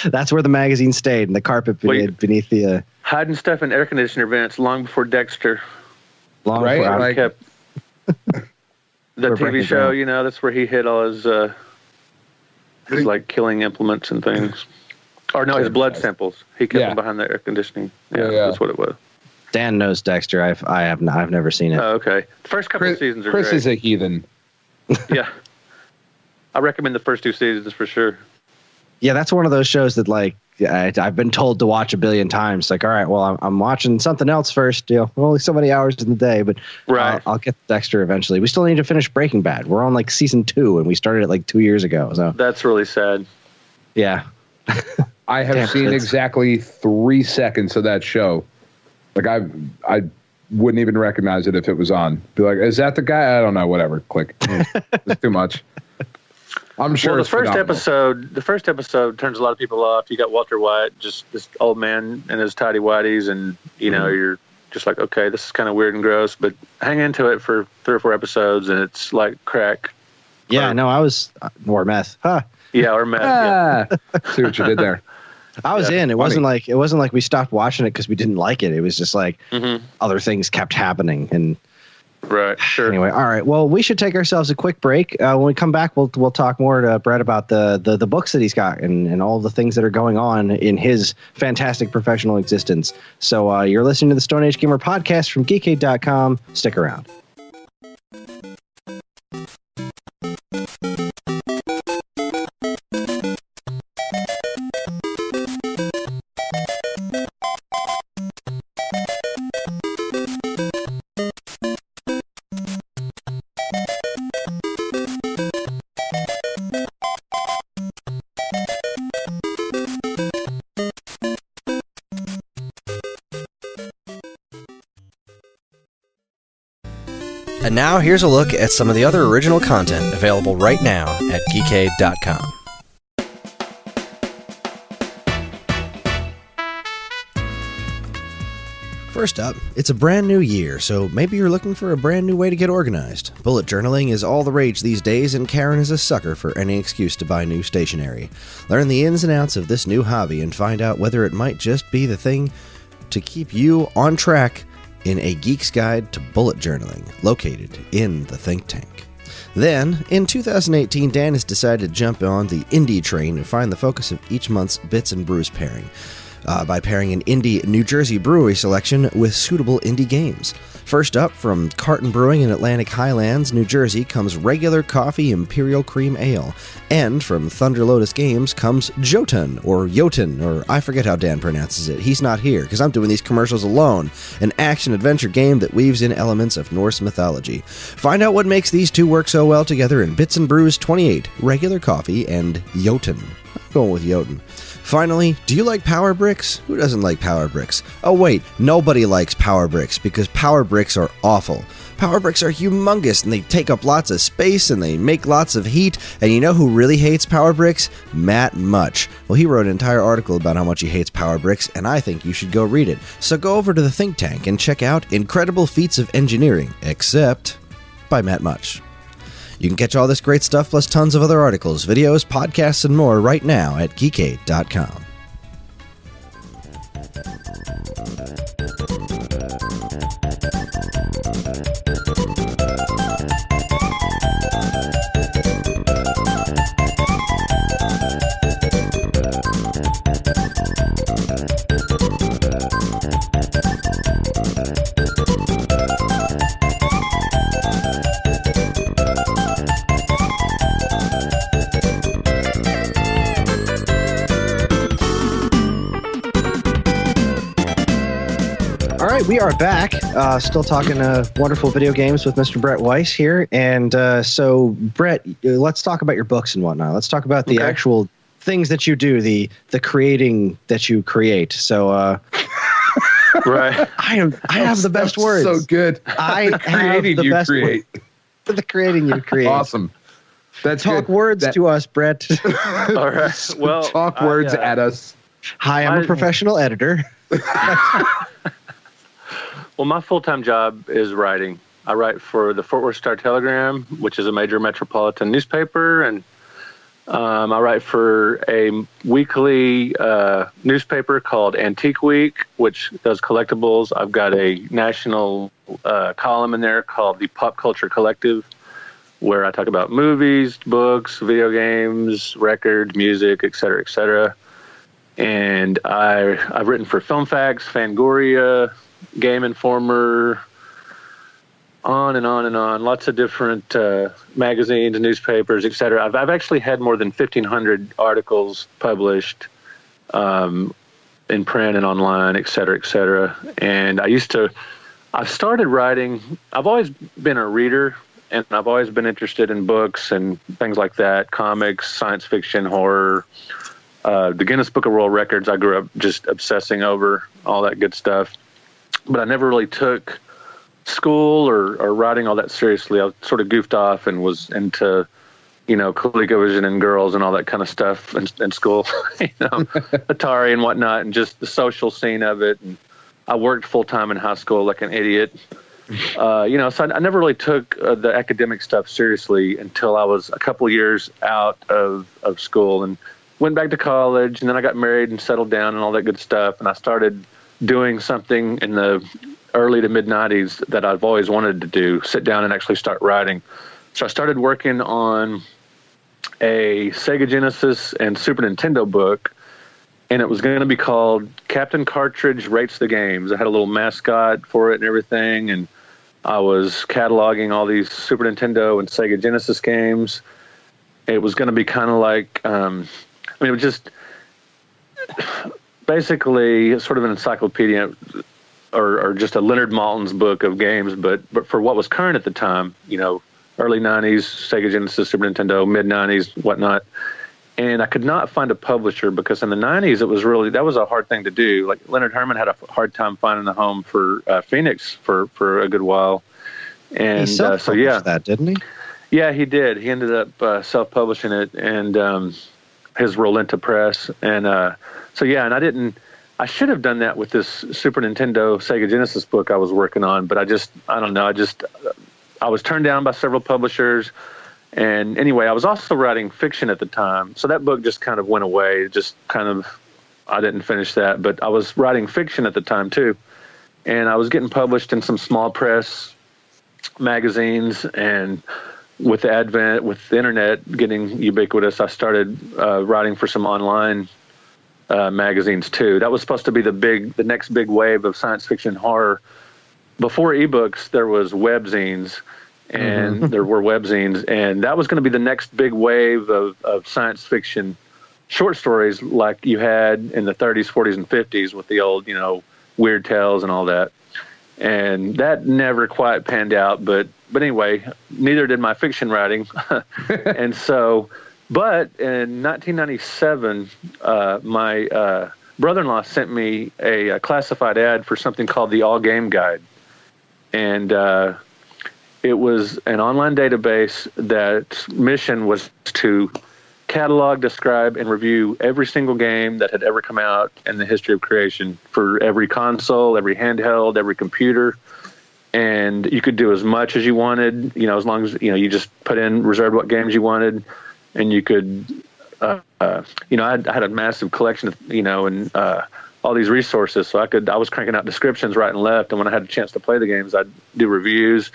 that's where the magazine stayed, in the carpet beneath the hiding stuff in air conditioner vents long before Dexter. Long before I kept the TV show. That's where he hid all his killing implements and things. Or no, his blood samples. He kept them behind the air conditioning. Yeah, that's what it was. Dan knows Dexter. I've never seen it. Oh, okay. The first couple of seasons are Kris great. is a heathen. Yeah. I recommend the first 2 seasons for sure. Yeah, that's one of those shows that I've been told to watch a billion times. All right, well, I'm watching something else first. Only so many hours in the day, but I'll get Dexter eventually. We still need to finish Breaking Bad. We're on season 2, and we started it 2 years ago. So that's really sad. Yeah. I have seen exactly 3 seconds of that show. I wouldn't even recognize it if it was on. Be like, is that the guy? I don't know. Whatever. Click. It's too much. I'm sure. Well, the first episode turns a lot of people off. You got Walter White, just this old man in his tidy whities, and you're just like, okay, this is kind of weird and gross, but hang into it for 3 or 4 episodes, and it's like crack. Yeah, or meth. Huh. Yeah, or meth. Yeah. See what you did there. I was in. It wasn't like we stopped watching it because we didn't like it. It was just other things kept happening. And right, sure. Anyway, all right. Well, we should take ourselves a quick break. When we come back, we'll talk more to Brett about the books that he's got and all the things that are going on in his fantastic professional existence. So you're listening to the Stone Age Gamer podcast from Geekade.com. Stick around. And now here's a look at some of the other original content available right now at Geekade.com. First up, it's a brand new year, so maybe you're looking for a brand new way to get organized. Bullet journaling is all the rage these days, and Karen is a sucker for any excuse to buy new stationery. Learn the ins and outs of this new hobby and find out whether it might just be the thing to keep you on track in A Geek's Guide to Bullet Journaling, located in the Think Tank. Then, in 2018, Dan has decided to jump on the indie train and find the focus of each month's Bits and Brews pairing, by pairing an indie New Jersey brewery selection with suitable indie games. First up, from Carton Brewing in Atlantic Highlands, New Jersey, comes Regular Coffee Imperial Cream Ale. And from Thunder Lotus Games comes Jotun, or I forget how Dan pronounces it. He's not here, because I'm doing these commercials alone. An action-adventure game that weaves in elements of Norse mythology. Find out what makes these two work so well together in Bits and Brews 28, Regular Coffee, and Jotun. I'm going with Jotun. Finally, do you like Power Bricks? Who doesn't like Power Bricks? Oh wait, nobody likes Power Bricks because Power Bricks are awful. Power bricks are humongous, and they take up lots of space, and they make lots of heat. And you know who really hates power bricks? Matt Much. Well, he wrote an entire article about how much he hates power bricks, and I think you should go read it. So go over to the think tank and check out Incredible Feats of Engineering, except by Matt Much. You can catch all this great stuff plus tons of other articles, videos, podcasts, and more right now at geekade.com. We are back, still talking wonderful video games with Mr. Brett Weiss here. And so, Brett, let's talk about your books and whatnot. Let's talk about the actual things that you do, the creating that you create. So, right, I have the best words. So good. I have the best create. The creating you create. Awesome. That's talk good. words to us, Brett. All right. Well, talk words at us. Hi, I'm a professional editor. Well, my full-time job is writing. I write for the Fort Worth Star-Telegram, which is a major metropolitan newspaper, and I write for a weekly newspaper called Antique Week, which does collectibles. I've got a national column in there called the Pop Culture Collective, where I talk about movies, books, video games, records, music, et cetera, et cetera. And I've written for Film Facts, Fangoria, Game Informer, on and on and on. Lots of different magazines, newspapers, etc. I've actually had more than 1,500 articles published in print and online, etc., etc. And I've started writing. I've always been a reader, and I've always been interested in books and things like that, comics, science fiction, horror. The Guinness Book of World Records, I grew up just obsessing over all that good stuff. But I never really took school or writing all that seriously. I sort of goofed off and was into, ColecoVision and girls and all that kind of stuff in school, Atari and whatnot, and just the social scene of it. And I worked full time in high school like an idiot, so I never really took the academic stuff seriously until I was a couple years out of school and went back to college. And then I got married and settled down and all that good stuff. And I started doing something in the early to mid 90s that I've always wanted to do, sit down and actually start writing. So I started working on a Sega Genesis and Super Nintendo book, and it was going to be called Captain Cartridge Rates the Games. I had a little mascot for it and everything, and I was cataloging all these Super Nintendo and Sega Genesis games. It was going to be kind of like, it was just basically sort of an encyclopedia or just a Leonard Maltin's book of games, but for what was current at the time, early 90s, Sega Genesis, Super Nintendo, mid 90s, whatnot. And I could not find a publisher because in the 90s, that was a hard thing to do. Like Leonard Herman had a hard time finding a home for Phoenix for a good while. And he self-published that, didn't he? Yeah, he did. He ended up self-publishing it and his Rolenta Press. And and I should have done that with this Super Nintendo Sega Genesis book I was working on, but I was turned down by several publishers. And anyway, I was also writing fiction at the time. So that book just kind of went away. I didn't finish that, but I was writing fiction at the time too. And I was getting published in some small press magazines, and with the internet getting ubiquitous, I started writing for some online magazines too. That was supposed to be the next big wave of science fiction horror. Before ebooks, there was webzines, and there were webzines, and that was going to be the next big wave of science fiction short stories like you had in the 30s, 40s, and 50s with the old, Weird Tales and all that. And that never quite panned out, but anyway, neither did my fiction writing. And so, but in 1997, my brother-in-law sent me a classified ad for something called the All Game Guide. And it was an online database that mission was to catalog, describe, and review every single game that had ever come out in the history of creation for every console, every handheld, every computer. And you could do as much as you wanted, as long as, you just put in reserved what games you wanted, and you could, I had a massive collection of, and all these resources. So I was cranking out descriptions right and left. And when I had a chance to play the games, I'd do reviews.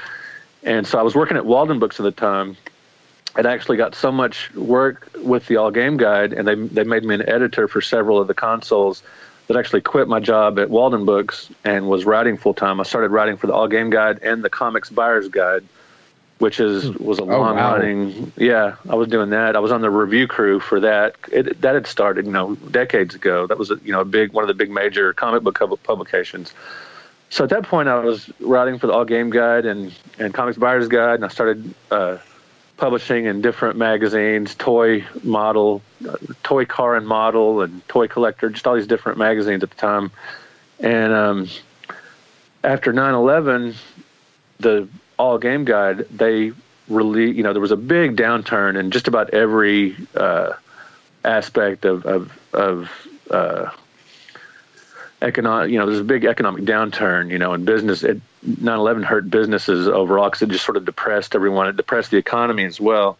And so I was working at Walden Books at the time. I'd actually got so much work with the All Game Guide, and they made me an editor for several of the consoles, that actually quit my job at Walden Books and was writing full time. I started writing for the All Game Guide and the Comics Buyer's Guide, which was a long running. Yeah, I was doing that. I was on the review crew for that. That had started, decades ago. That was one of the big major comic book publications. So at that point, I was writing for the All Game Guide and Comics Buyer's Guide, and I started publishing in different magazines, Toy Car and Model, and Toy Collector, just all these different magazines at the time. And after 9/11, the All Game Guide, they really, there was a big downturn in just about every aspect of economic. There's a big economic downturn, in business. 9/11 hurt businesses overall because it just sort of depressed everyone. It depressed the economy as well.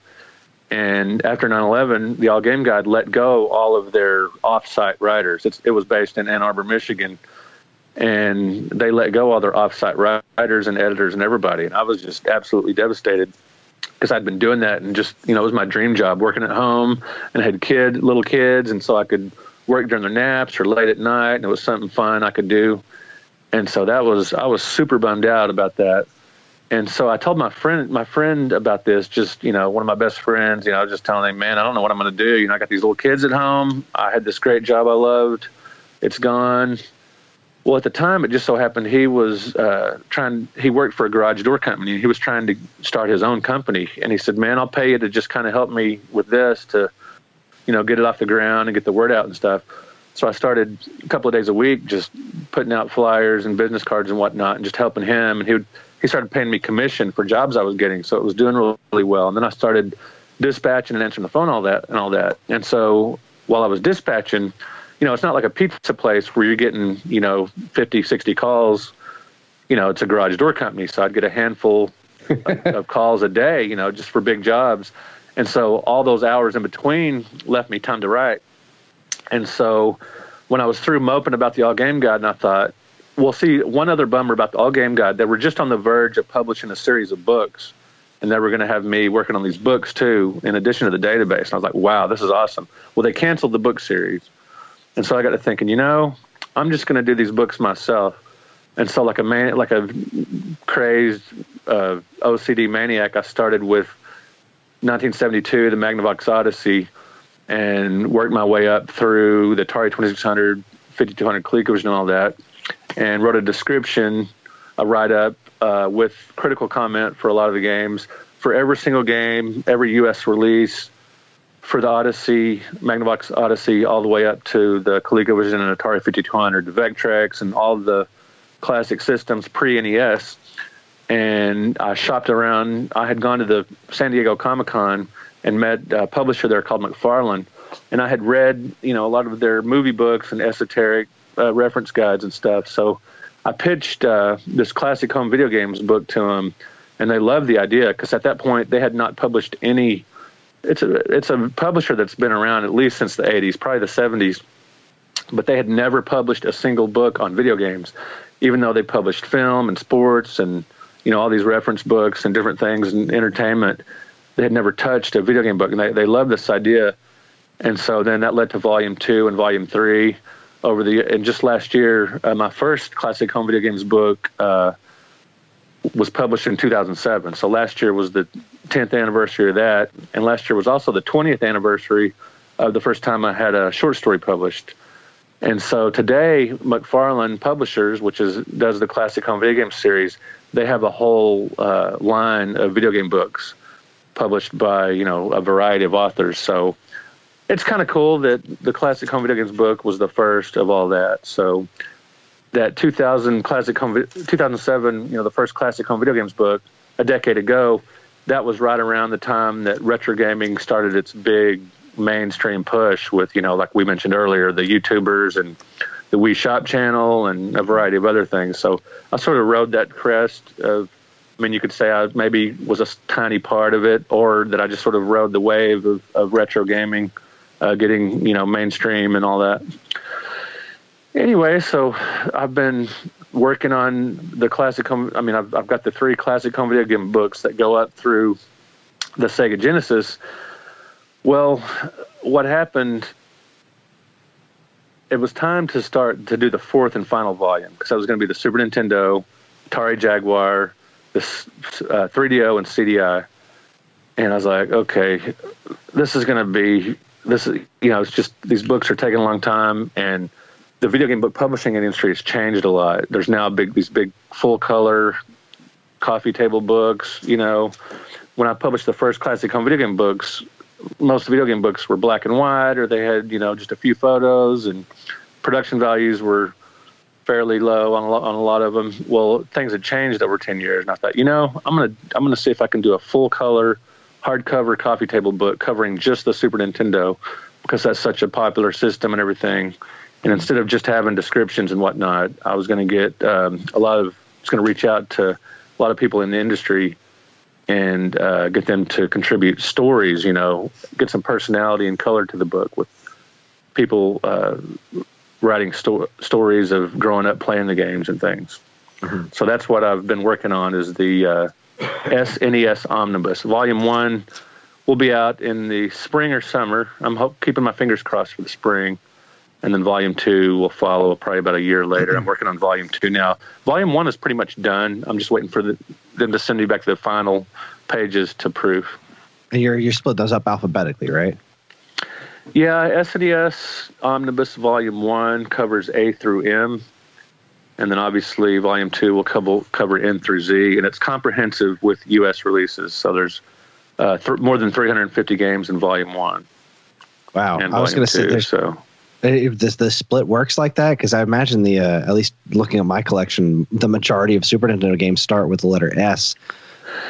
And after 9/11, the All Game Guide let go all of their off-site writers. It was based in Ann Arbor, Michigan, and they let go all their off-site writers and editors and everybody. And I was just absolutely devastated because I'd been doing that, and just, it was my dream job, working at home, and I had little kids, and so I could work during their naps or late at night, and it was something fun I could do. And so I was super bummed out about that. And so I told my friend about this, just, one of my best friends, I was just telling him, man, I don't know what I'm going to do. I got these little kids at home. I had this great job I loved. It's gone. Well, at the time, it just so happened he was he worked for a garage door company. He was trying to start his own company. And he said, man, I'll pay you to just kind of help me with this to, get it off the ground and get the word out and stuff. So I started a couple of days a week just putting out flyers and business cards and whatnot, and just helping him. And he started paying me commission for jobs I was getting, so it was doing really well. And then I started dispatching and answering the phone, all that. And so while I was dispatching, it's not like a pizza place where you're getting 50, 60 calls. It's a garage door company, so I'd get a handful of calls a day, just for big jobs. And so all those hours in between left me time to write. And so when I was through moping about the All Game Guide, and I thought, well, see, one other bummer about the All Game Guide, they were just on the verge of publishing a series of books, and they were going to have me working on these books too, in addition to the database. And I was like, wow, this is awesome. Well, they canceled the book series. And so I got to thinking, I'm just going to do these books myself. And so like a crazed OCD maniac, I started with 1972, the Magnavox Odyssey, and worked my way up through the Atari 2600, 5200 ColecoVision and all that, and wrote a description, a write-up with critical comment for a lot of the games, for every single game, every U.S. release, for the Odyssey, Magnavox Odyssey, all the way up to the ColecoVision and Atari 5200, the Vectrex, and all the classic systems pre-NES. And I shopped around. I had gone to the San Diego Comic-Con and met a publisher there called McFarlane. And I had read, a lot of their movie books and esoteric reference guides and stuff. So I pitched this classic home video games book to them, and they loved the idea because at that point they had not published any. It's a publisher that's been around at least since the 80s, probably the 70s, but they had never published a single book on video games, even though they published film and sports and all these reference books and different things and entertainment. They had never touched a video game book, and they loved this idea. And so then that led to Volume 2 and Volume 3 and just last year, my first classic home video games book was published in 2007. So last year was the 10th anniversary of that, and last year was also the 20th anniversary of the first time I had a short story published. And so today, McFarlane Publishers, which does the classic home video game series, they have a whole line of video game books published by a variety of authors. So it's kind of cool that the classic home video games book was the first of all that. So that 2007, the first classic home video games book, a decade ago, that was right around the time that retro gaming started its big mainstream push with, like we mentioned earlier, the YouTubers and the Wii Shop channel and a variety of other things. So I sort of rode that crest of, you could say I maybe was a tiny part of it, or that I just sort of rode the wave of retro gaming, getting, mainstream and all that. Anyway, so I've been working on the classic I've got the 3 classic home video game books that go up through the Sega Genesis. Well, what happened, it was time to start to do the 4th and final volume, because that was going to be the Super Nintendo, Atari Jaguar, this 3DO and CDI. And I was like, okay, this is going to be, it's just, these books are taking a long time, and the video game book publishing industry has changed a lot. There's now these big full color coffee table books. When I published the first classic home video game books, most video game books were black and white, or they had, just a few photos, and production values were fairly low on a lot of them. Well, things had changed over 10 years, and I thought, I'm gonna see if I can do a full color hardcover coffee table book covering just the Super Nintendo, because that's such a popular system and everything. And instead of just having descriptions and whatnot, I was going to get reach out to a lot of people in the industry and get them to contribute stories, get some personality and color to the book, with people writing stories of growing up playing the games and things. Mm-hmm. So that's what I've been working on, is the SNES Omnibus. Volume 1 will be out in the spring or summer. I'm keeping my fingers crossed for the spring. And then Volume 2 will follow probably about a year later. I'm working on Volume 2 now. Volume 1 is pretty much done. I'm just waiting for them to send me back the final pages to proof. And you're split those up alphabetically, right? Yeah, SNES Omnibus Volume 1 covers A through M. And then obviously Volume 2 will cover N through Z. And it's comprehensive with U.S. releases. So there's more than 350 games in Volume 1. Wow. I was going to say there's... So. If the split works like that, because I imagine at least looking at my collection, the majority of Super Nintendo games start with the letter S.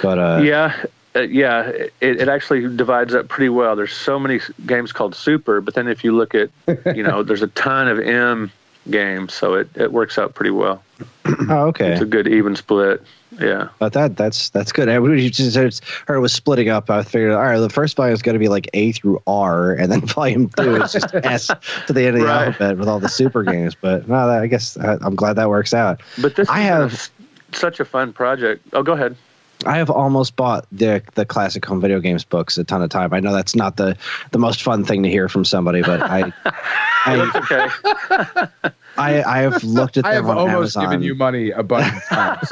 But it actually divides up pretty well. There's so many games called Super, but then if you look at, there's a ton of M games, so it works out pretty well. Oh, okay. It's a good even split. Yeah, but that's good. You just heard it was splitting up. I figured, all right, the first volume is going to be like A through R, and then Volume 2 is just S to the end of the alphabet with all the Super games. But no, I guess I'm glad that works out. But this is such a fun project. Oh, go ahead. I have almost bought the classic home video games books a ton of time. I know that's not the most fun thing to hear from somebody, but that's okay. I have looked at them. I have on almost Amazon. given you money a bunch of times.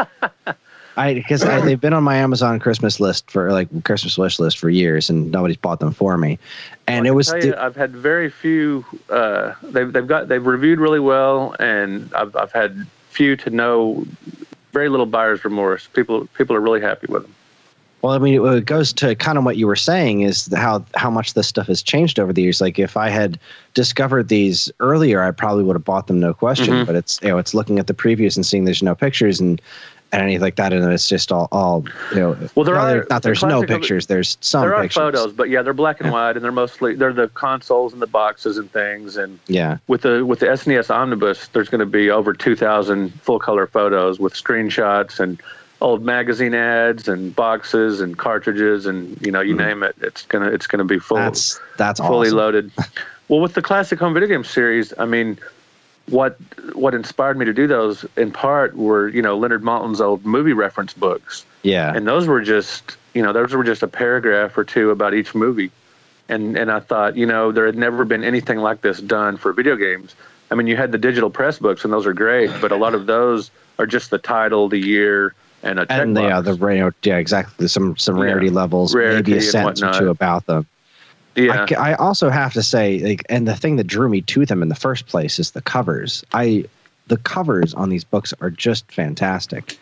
Because they've been on my Amazon Christmas list Christmas wish list for years, and nobody's bought them for me. And it was. I've had very few. They've reviewed really well, and I've had few to no, very little buyer's remorse. People are really happy with them. Well, I mean, it goes to kind of what you were saying, is how much this stuff has changed over the years. Like, if I had discovered these earlier, I probably would have bought them, no question. Mm-hmm. But it's looking at the previews and seeing there's no pictures and anything like that, and it's just all Well, there's no pictures. There's some pictures. There are photos, but yeah, they're black and white, and they're the consoles and the boxes and things. And yeah, with the SNES Omnibus, there's going to be over 2,000 full color photos with screenshots and old magazine ads and boxes and cartridges and you name it. It's gonna be full. That's fully awesome. Loaded. Well, with the classic home video game series, I mean, what inspired me to do those in part were Leonard Maltin's old movie reference books. Yeah, and those were just a paragraph or two about each movie, and I thought there had never been anything like this done for video games. I mean, you had the digital press books, and those are great, but a lot of those are just the title, the year. And exactly. Some rarity levels, maybe a sentence or two about them. Yeah. I also have to say, and the thing that drew me to them in the first place is the covers. The covers on these books are just fantastic.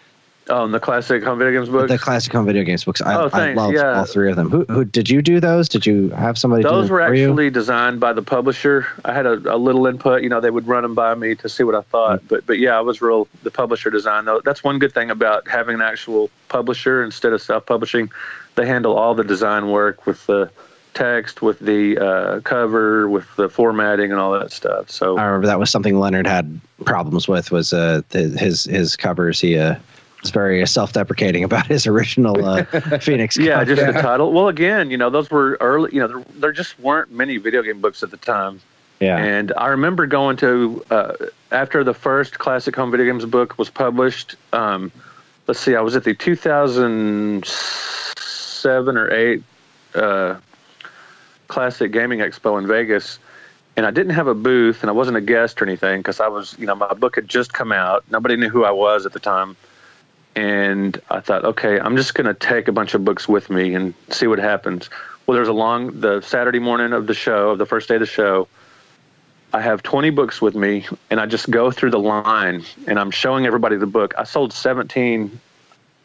Oh, and the classic home video games books? The classic home video games books. I love yeah. all three of them. Who did you do those? Did you have somebody do them? Those were actually designed by the publisher. I had a little input. They would run them by me to see what I thought. Mm-hmm. But yeah, I was the publisher design. Though that's one good thing about having an actual publisher instead of self-publishing. They handle all the design work with the text, with the cover, with the formatting, and all that stuff. So I remember that was something Leonard had problems with. Was his covers. He was very self-deprecating about his original Phoenix. Yeah, just the title. Well, again, those were early. There just weren't many video game books at the time. Yeah. And I remember going to after the first classic home video games book was published. Let's see, I was at the 2007 or 8 Classic Gaming Expo in Vegas, and I didn't have a booth, and I wasn't a guest or anything because I was, my book had just come out. Nobody knew who I was at the time. And I thought, okay, I'm just going to take a bunch of books with me and see what happens. Well, there's the Saturday morning of the show, the first day of the show, I have 20 books with me, and I just go through the line, and I'm showing everybody the book. I sold 17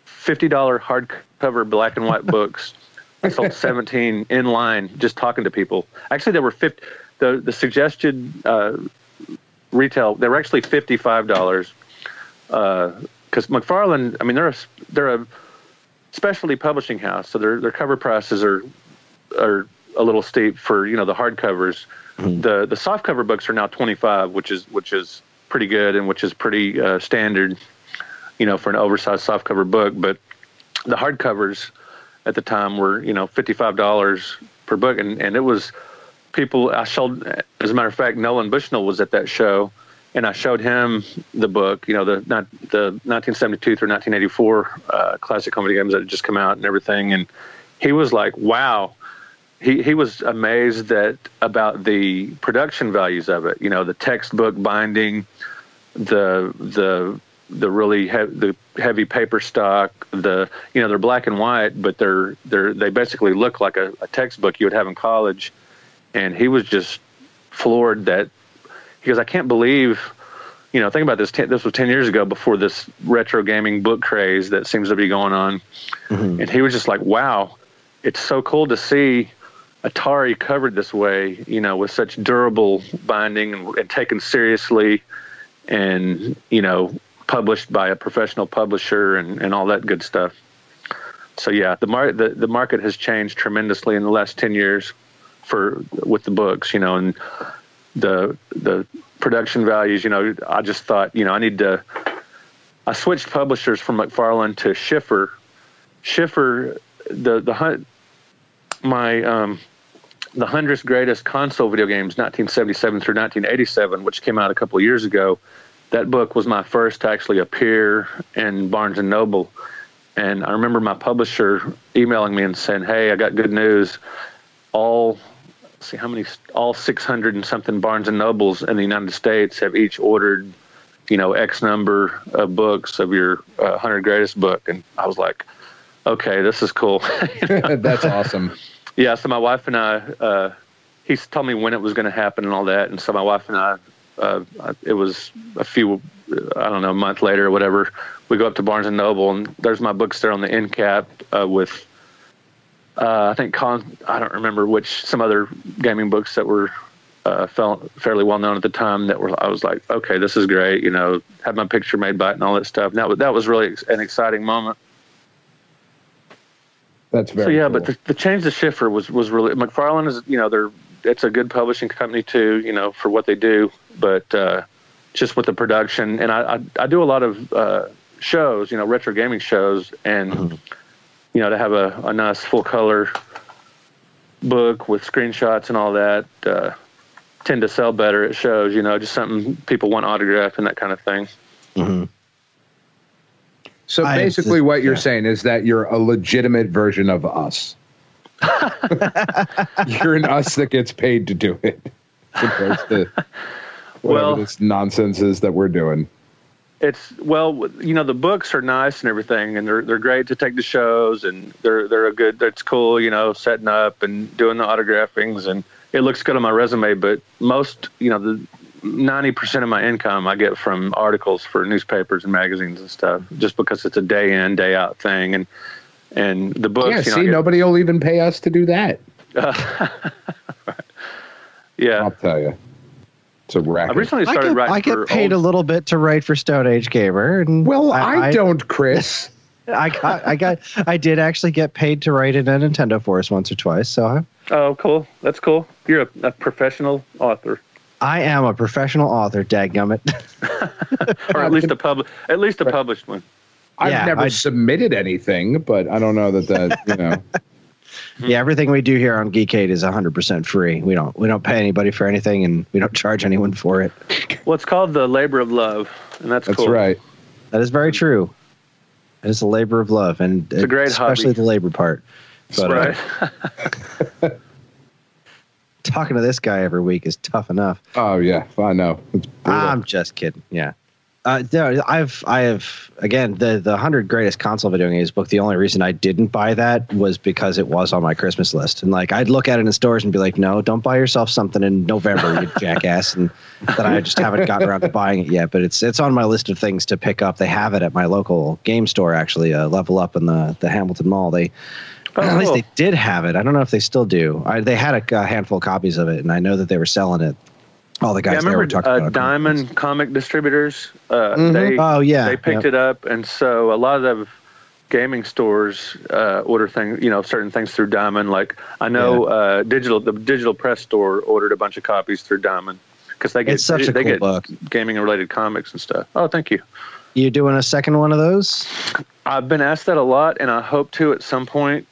$50 hardcover black and white books. I sold 17 in line just talking to people. Actually, there were 50. The suggested retail, they were actually $55. Because McFarlane, they're a specialty publishing house, so their cover prices are a little steep for the hardcovers. Mm-hmm. The soft cover books are now $25, which is pretty good and which is pretty standard, for an oversized soft cover book. But the hardcovers at the time were $55 per book, and it was people. I showed, as a matter of fact, Nolan Bushnell was at that show. And I showed him the book, the 1972 through 1984 classic home video games that had just come out and everything. And he was like, wow. He was amazed about the production values of it. The textbook binding, the really the heavy paper stock, they're black and white, but they basically look like a textbook you would have in college. And he was just floored that. Because I can't believe, think about this. This was 10 years ago before this retro gaming book craze that seems to be going on. Mm-hmm. And he was just like, wow, it's so cool to see Atari covered this way, with such durable binding and taken seriously and, published by a professional publisher and all that good stuff. So, yeah, the market has changed tremendously in the last 10 years with the books, and the production values, I just thought, I switched publishers from McFarlane to Schiffer. Schiffer, the 100th Greatest Console Video Games, 1977 through 1987, which came out a couple of years ago. That book was my first to actually appear in Barnes & Noble. And I remember my publisher emailing me and saying, hey, I got good news. All 600 and something Barnes & Nobles in the United States have each ordered, X number of books of your 100 Greatest book. And I was like, okay, this is cool. That's awesome. Yeah, so my wife and I, he told me when it was going to happen and all that. And so my wife and I, it was a month later or whatever, we go up to Barnes & Noble, and there's my books there on the end cap with, I think I don't remember some other gaming books that were fairly well known at the time I was like, okay, this is great, had my picture made by it and all that stuff. And that was really an exciting moment. That's very cool. But the change to Schiffer was really, McFarlane is, it's a good publishing company too, for what they do, but just with the production, and I do a lot of shows, retro gaming shows, and mm-hmm. To have a nice full color book with screenshots and all that tend to sell better at shows, just something people want autographed and that kind of thing. Mm-hmm. So basically what you're saying is that you're a legitimate version of us. You're an us that gets paid to do it, as opposed to whatever this nonsense is that we're doing. The books are nice and everything, and they're great to take to shows, and they're a good. That's cool, setting up and doing the autographings, and it looks good on my resume. But most 90% of my income I get from articles for newspapers and magazines and stuff, just because it's a day in, day out thing. And the books, nobody will even pay us to do that. Yeah. I'll tell you. It's a racket. I recently started writing I get paid a little bit to write for Stone Age Gamer. And well, I don't, Chris. I did actually get paid to write in a Nintendo Force once or twice. So. Oh, cool. That's cool. You're a professional author. I am a professional author, dadgummit. Or at least a published one. I've never submitted anything, but I don't know that. Yeah, everything we do here on Geekade is 100% free. We don't pay anybody for anything, and we don't charge anyone for it. Well, it's called the labor of love, and that's cool. That's right. That is very true. It is a labor of love, and it's a great especially hobby. The labor part. But, right. Talking to this guy every week is tough enough. Oh yeah, I know. I'm just kidding. Yeah. No, I have again the 100 greatest console video games book. The only reason I didn't buy that was because it was on my Christmas list, and like I'd look at it in stores and be like, "No, don't buy yourself something in November, you jackass!" And that I just haven't gotten around to buying it yet. But it's on my list of things to pick up. They have it at my local game store, actually. Level Up in the Hamilton Mall. At least they did have it. I don't know if they still do. They had a handful of copies of it, and I know that they were selling it. All the guys there were talking about Diamond Comic Distributors. They picked it up, and so a lot of gaming stores order things, certain things through Diamond. Like I know the Digital Press store ordered a bunch of copies through Diamond because they get book. Gaming related comics and stuff. Oh, thank you. You doing a second one of those? I've been asked that a lot, and I hope to at some point.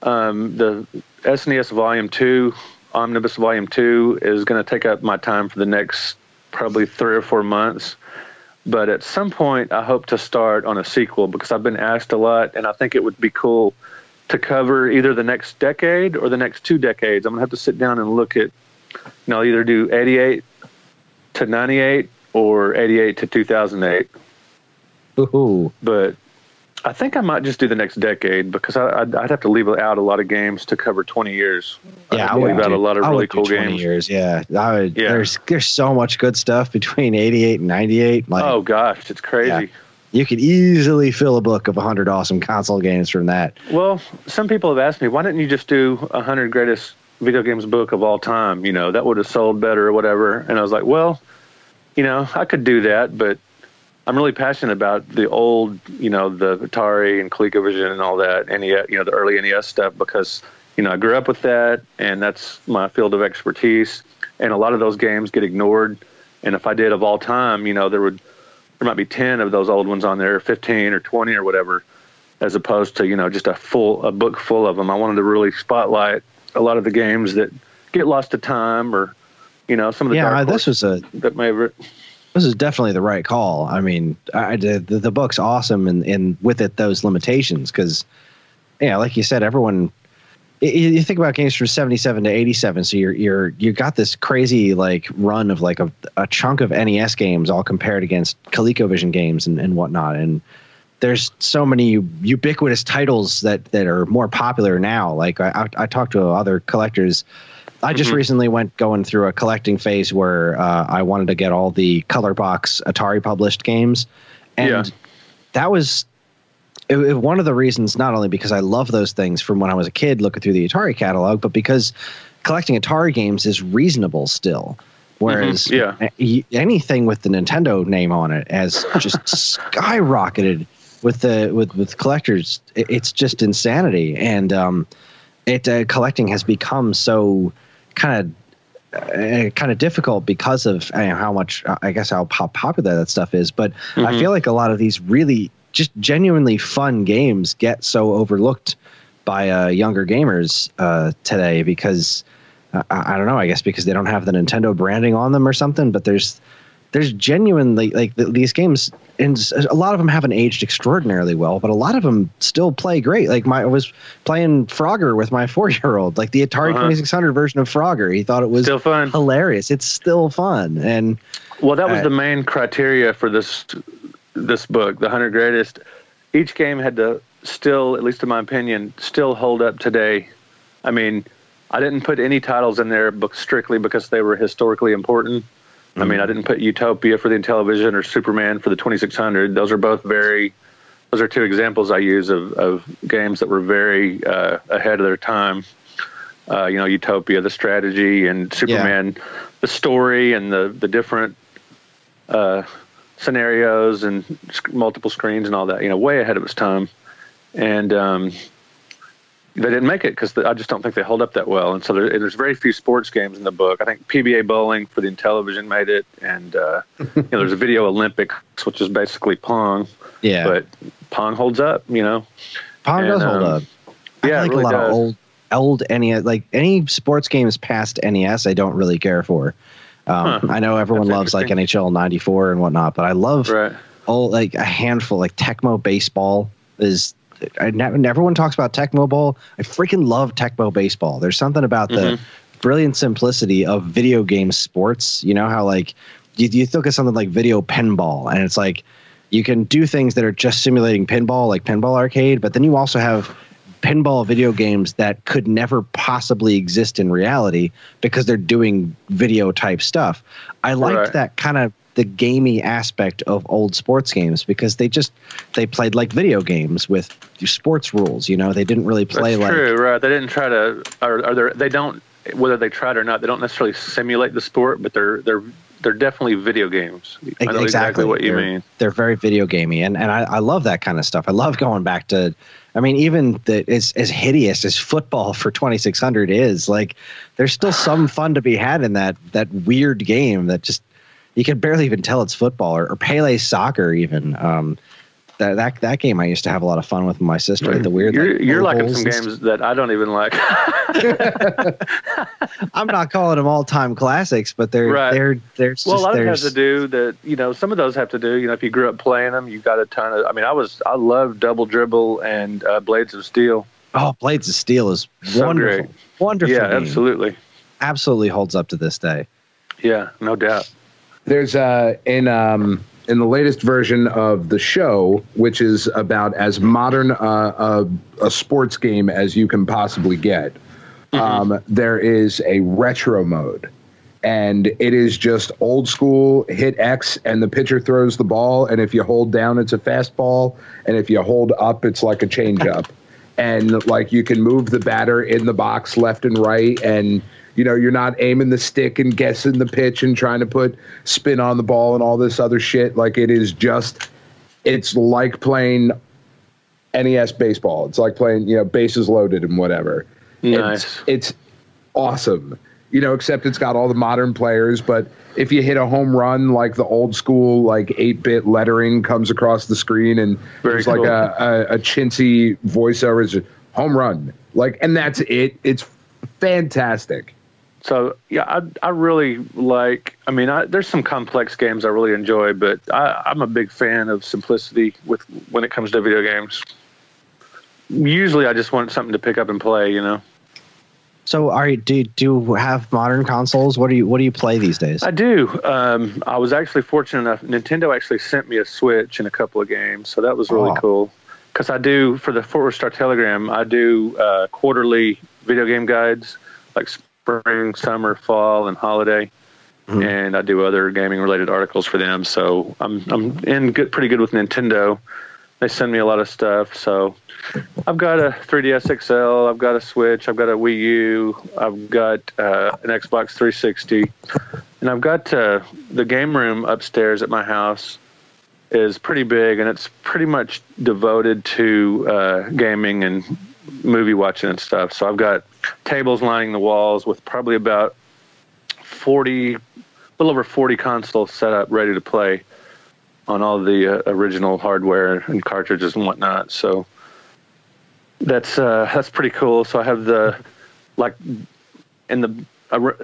The SNES Volume 2. Omnibus Volume 2 is going to take up my time for the next probably 3 or 4 months. But at some point, I hope to start on a sequel because I've been asked a lot, and I think it would be cool to cover either the next decade or the next 2 decades. I'm going to have to sit down and look at, either do 88 to 98 or 88 to 2008. Ooh. But I think I might just do the next decade because I'd have to leave out a lot of games to cover 20 years. Yeah, I would leave out a lot of really cool 20 games. Years, yeah. There's so much good stuff between 88 and 98. Like, oh gosh, it's crazy. Yeah. You could easily fill a book of 100 awesome console games from that. Well, some people have asked me, why didn't you just do 100 greatest video games book of all time? That would have sold better or whatever. And I was like, well, I could do that, but I'm really passionate about the old, the Atari and ColecoVision and all that, and the early NES stuff because, I grew up with that, and that's my field of expertise. And a lot of those games get ignored. And if I did of all time, there might be 10 of those old ones on there, 15 or 20 or whatever, as opposed to, just a book full of them. I wanted to really spotlight a lot of the games that get lost to time or, some of the dark horses that may have. This is definitely the right call. I mean, the book's awesome, and with it, those limitations, because, like you said, everyone. You think about games from 77 to 87, so you got this crazy like run of like a chunk of NES games all compared against ColecoVision games and whatnot, and there's so many ubiquitous titles that are more popular now. Like I talked to other collectors. I just recently went going through a collecting phase where I wanted to get all the color box Atari published games. And that was one of the reasons, not only because I love those things from when I was a kid looking through the Atari catalog, but because collecting Atari games is reasonable still. Whereas anything with the Nintendo name on it has just skyrocketed with collectors. It's just insanity. And collecting has become so kind of difficult because of how much, I guess, how popular that stuff is. But I feel like a lot of these really just genuinely fun games get so overlooked by younger gamers today because I don't know, I guess because they don't have the Nintendo branding on them or something. But there's genuinely like these games, and a lot of them haven't aged extraordinarily well, but a lot of them still play great. Like I was playing Frogger with my 4-year-old, like the Atari 2600 version of Frogger. He thought it was still fun, hilarious. It's still fun, and that was the main criteria for this book, the 100 Greatest. Each game had to still, at least in my opinion, still hold up today. I mean, I didn't put any titles in there strictly because they were historically important. I mean, I didn't put Utopia for the Intellivision or Superman for the 2600. Those are two examples I use of games that were very ahead of their time. Utopia, the strategy, and Superman, the story, and the different scenarios and multiple screens and all that. Way ahead of its time. And they didn't make it because I just don't think they hold up that well. And so there's very few sports games in the book. I think PBA bowling for the Intellivision made it, and there's a Video Olympics, which is basically Pong. Yeah, but Pong holds up. Pong does hold up. I like really a lot of old NES, like any sports games past NES. I don't really care for. I know everyone loves like NHL '94 and whatnot, but I love like a handful. Like Tecmo Baseball is. Everyone talks about Tecmo Bowl. I freaking love Tecmo Baseball. There's something about the brilliant simplicity of video game sports. You know how like you look at something like video pinball, and it's like you can do things that are just simulating pinball, like Pinball Arcade, but then you also have pinball video games that could never possibly exist in reality because they're doing video type stuff. I liked that kind of the gamey aspect of old sports games because they played like video games with sports rules. They didn't really play like. True, right? They didn't try to, they don't, whether they tried or not, they don't necessarily simulate the sport, but they're definitely video games. I know exactly what you mean. They're very video gamey, and I love that kind of stuff. I love going back to. I mean, even as hideous as football for 2600 is, like, there's still some fun to be had in that weird game that just. You can barely even tell it's football or Pele soccer even. That game I used to have a lot of fun with my sister. Right? The weird. You're liking some games that I don't even like. I'm not calling them all-time classics, but they're just, well, a lot of it has to do that. Some of those have to do. If you grew up playing them, you got a ton of. I mean, I love Double Dribble and Blades of Steel. Oh, Blades of Steel is wonderful. Great. Wonderful. Yeah, game. Absolutely holds up to this day. Yeah, no doubt. There's in the latest version of the show, which is about as modern a sports game as you can possibly get. There is a retro mode, and it is just old school. Hit X, and the pitcher throws the ball, and if you hold down, it's a fastball, and if you hold up, it's like a changeup. And like you can move the batter in the box left and right, and you're not aiming the stick and guessing the pitch and trying to put spin on the ball and all this other shit. Like it's like playing NES baseball. It's like playing, bases loaded and whatever. Nice. It's awesome, except it's got all the modern players. But if you hit a home run, like the old school, like 8-bit lettering comes across the screen and there's cool. Like a chintzy voiceover, it's home run. Like, and that's it. It's fantastic. So, yeah, I really like, there's some complex games I really enjoy, but I'm a big fan of simplicity when it comes to video games. Usually I just want something to pick up and play, So do you have modern consoles? What do you play these days? I do. I was actually fortunate enough, Nintendo actually sent me a Switch and a couple of games, so that was really cool. Because I do, for the Fort Worth Star Telegram, I do quarterly video game guides, like spring, summer, fall, and holiday, and I do other gaming-related articles for them. So I'm pretty good with Nintendo. They send me a lot of stuff. So I've got a 3DS XL, I've got a Switch, I've got a Wii U, I've got an Xbox 360, and I've got the game room upstairs at my house is pretty big, and it's pretty much devoted to gaming and movie watching and stuff. So I've got tables lining the walls with probably about a little over 40 consoles set up ready to play on all the original hardware and cartridges and whatnot. So that's pretty cool. So I have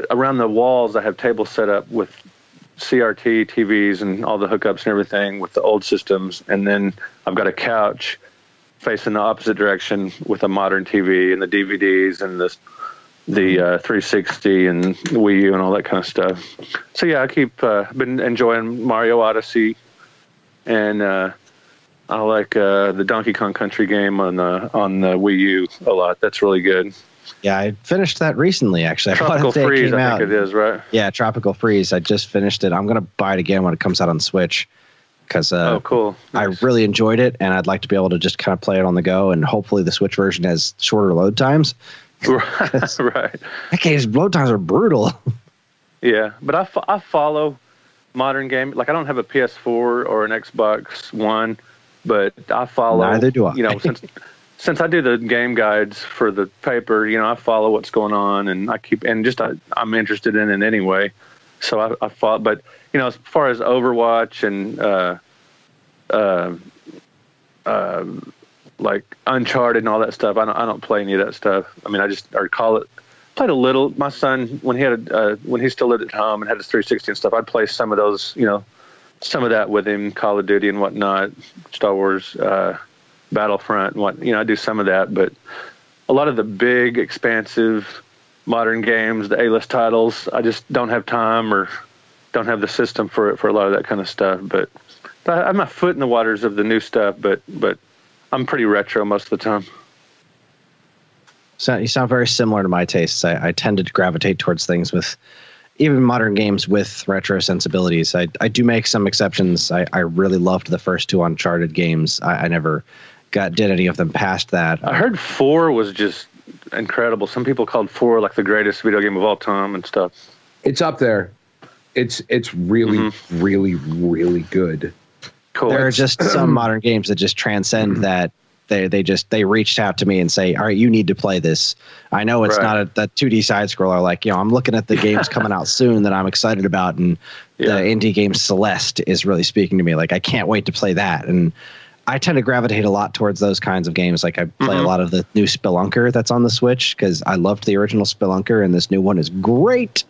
around the walls I have tables set up with CRT TVs and all the hookups and everything with the old systems, and then I've got a couch facing the opposite direction with a modern TV and the DVDs and the 360 and the Wii U and all that kind of stuff. So yeah, I keep been enjoying Mario Odyssey, and I like the Donkey Kong Country game on the Wii U a lot. That's really good. Yeah, I finished that recently, actually. Tropical Freeze, I think it is, right? Yeah, Tropical Freeze. I just finished it. I'm going to buy it again when it comes out on Switch because cool. Nice. I really enjoyed it, and I'd like to be able to just kind of play it on the go, and hopefully the Switch version has shorter load times. Right. That game's load times are brutal. Yeah, but I follow modern game. Like, I don't have a PS4 or an Xbox One, but I follow. Neither do I. You know, since I do the game guides for the paper, you know, I follow what's going on, and I'm interested in it anyway. So I follow. But you know, as far as Overwatch and like Uncharted and all that stuff, I don't play any of that stuff. I mean, played a little. My son, when he still lived at home and had his 360 and stuff, I'd play some of those, you know, some of that with him, Call of Duty and whatnot, Star Wars, Battlefront, I do some of that, but a lot of the big, expansive, modern games, the A-list titles, I just don't have time or don't have the system for it for a lot of that kind of stuff. But I have my foot in the waters of the new stuff, but I'm pretty retro most of the time. So you sound very similar to my tastes. I tend to gravitate towards things with even modern games with retro sensibilities. I do make some exceptions. I really loved the first two Uncharted games. I never did any of them past that. I heard 4 was just incredible. Some people called 4 like the greatest video game of all time and stuff. It's up there. It's really, really, really good. Cool. There are just some modern games that just transcend that. They reached out to me and say, all right, you need to play this. I know it's not a 2D side scroller. Like, I'm looking at the games coming out soon that I'm excited about. And the indie game Celeste is really speaking to me. Like, I can't wait to play that. And I tend to gravitate a lot towards those kinds of games. Like, I play a lot of the new Spelunker that's on the Switch because I loved the original Spelunker, and this new one is great.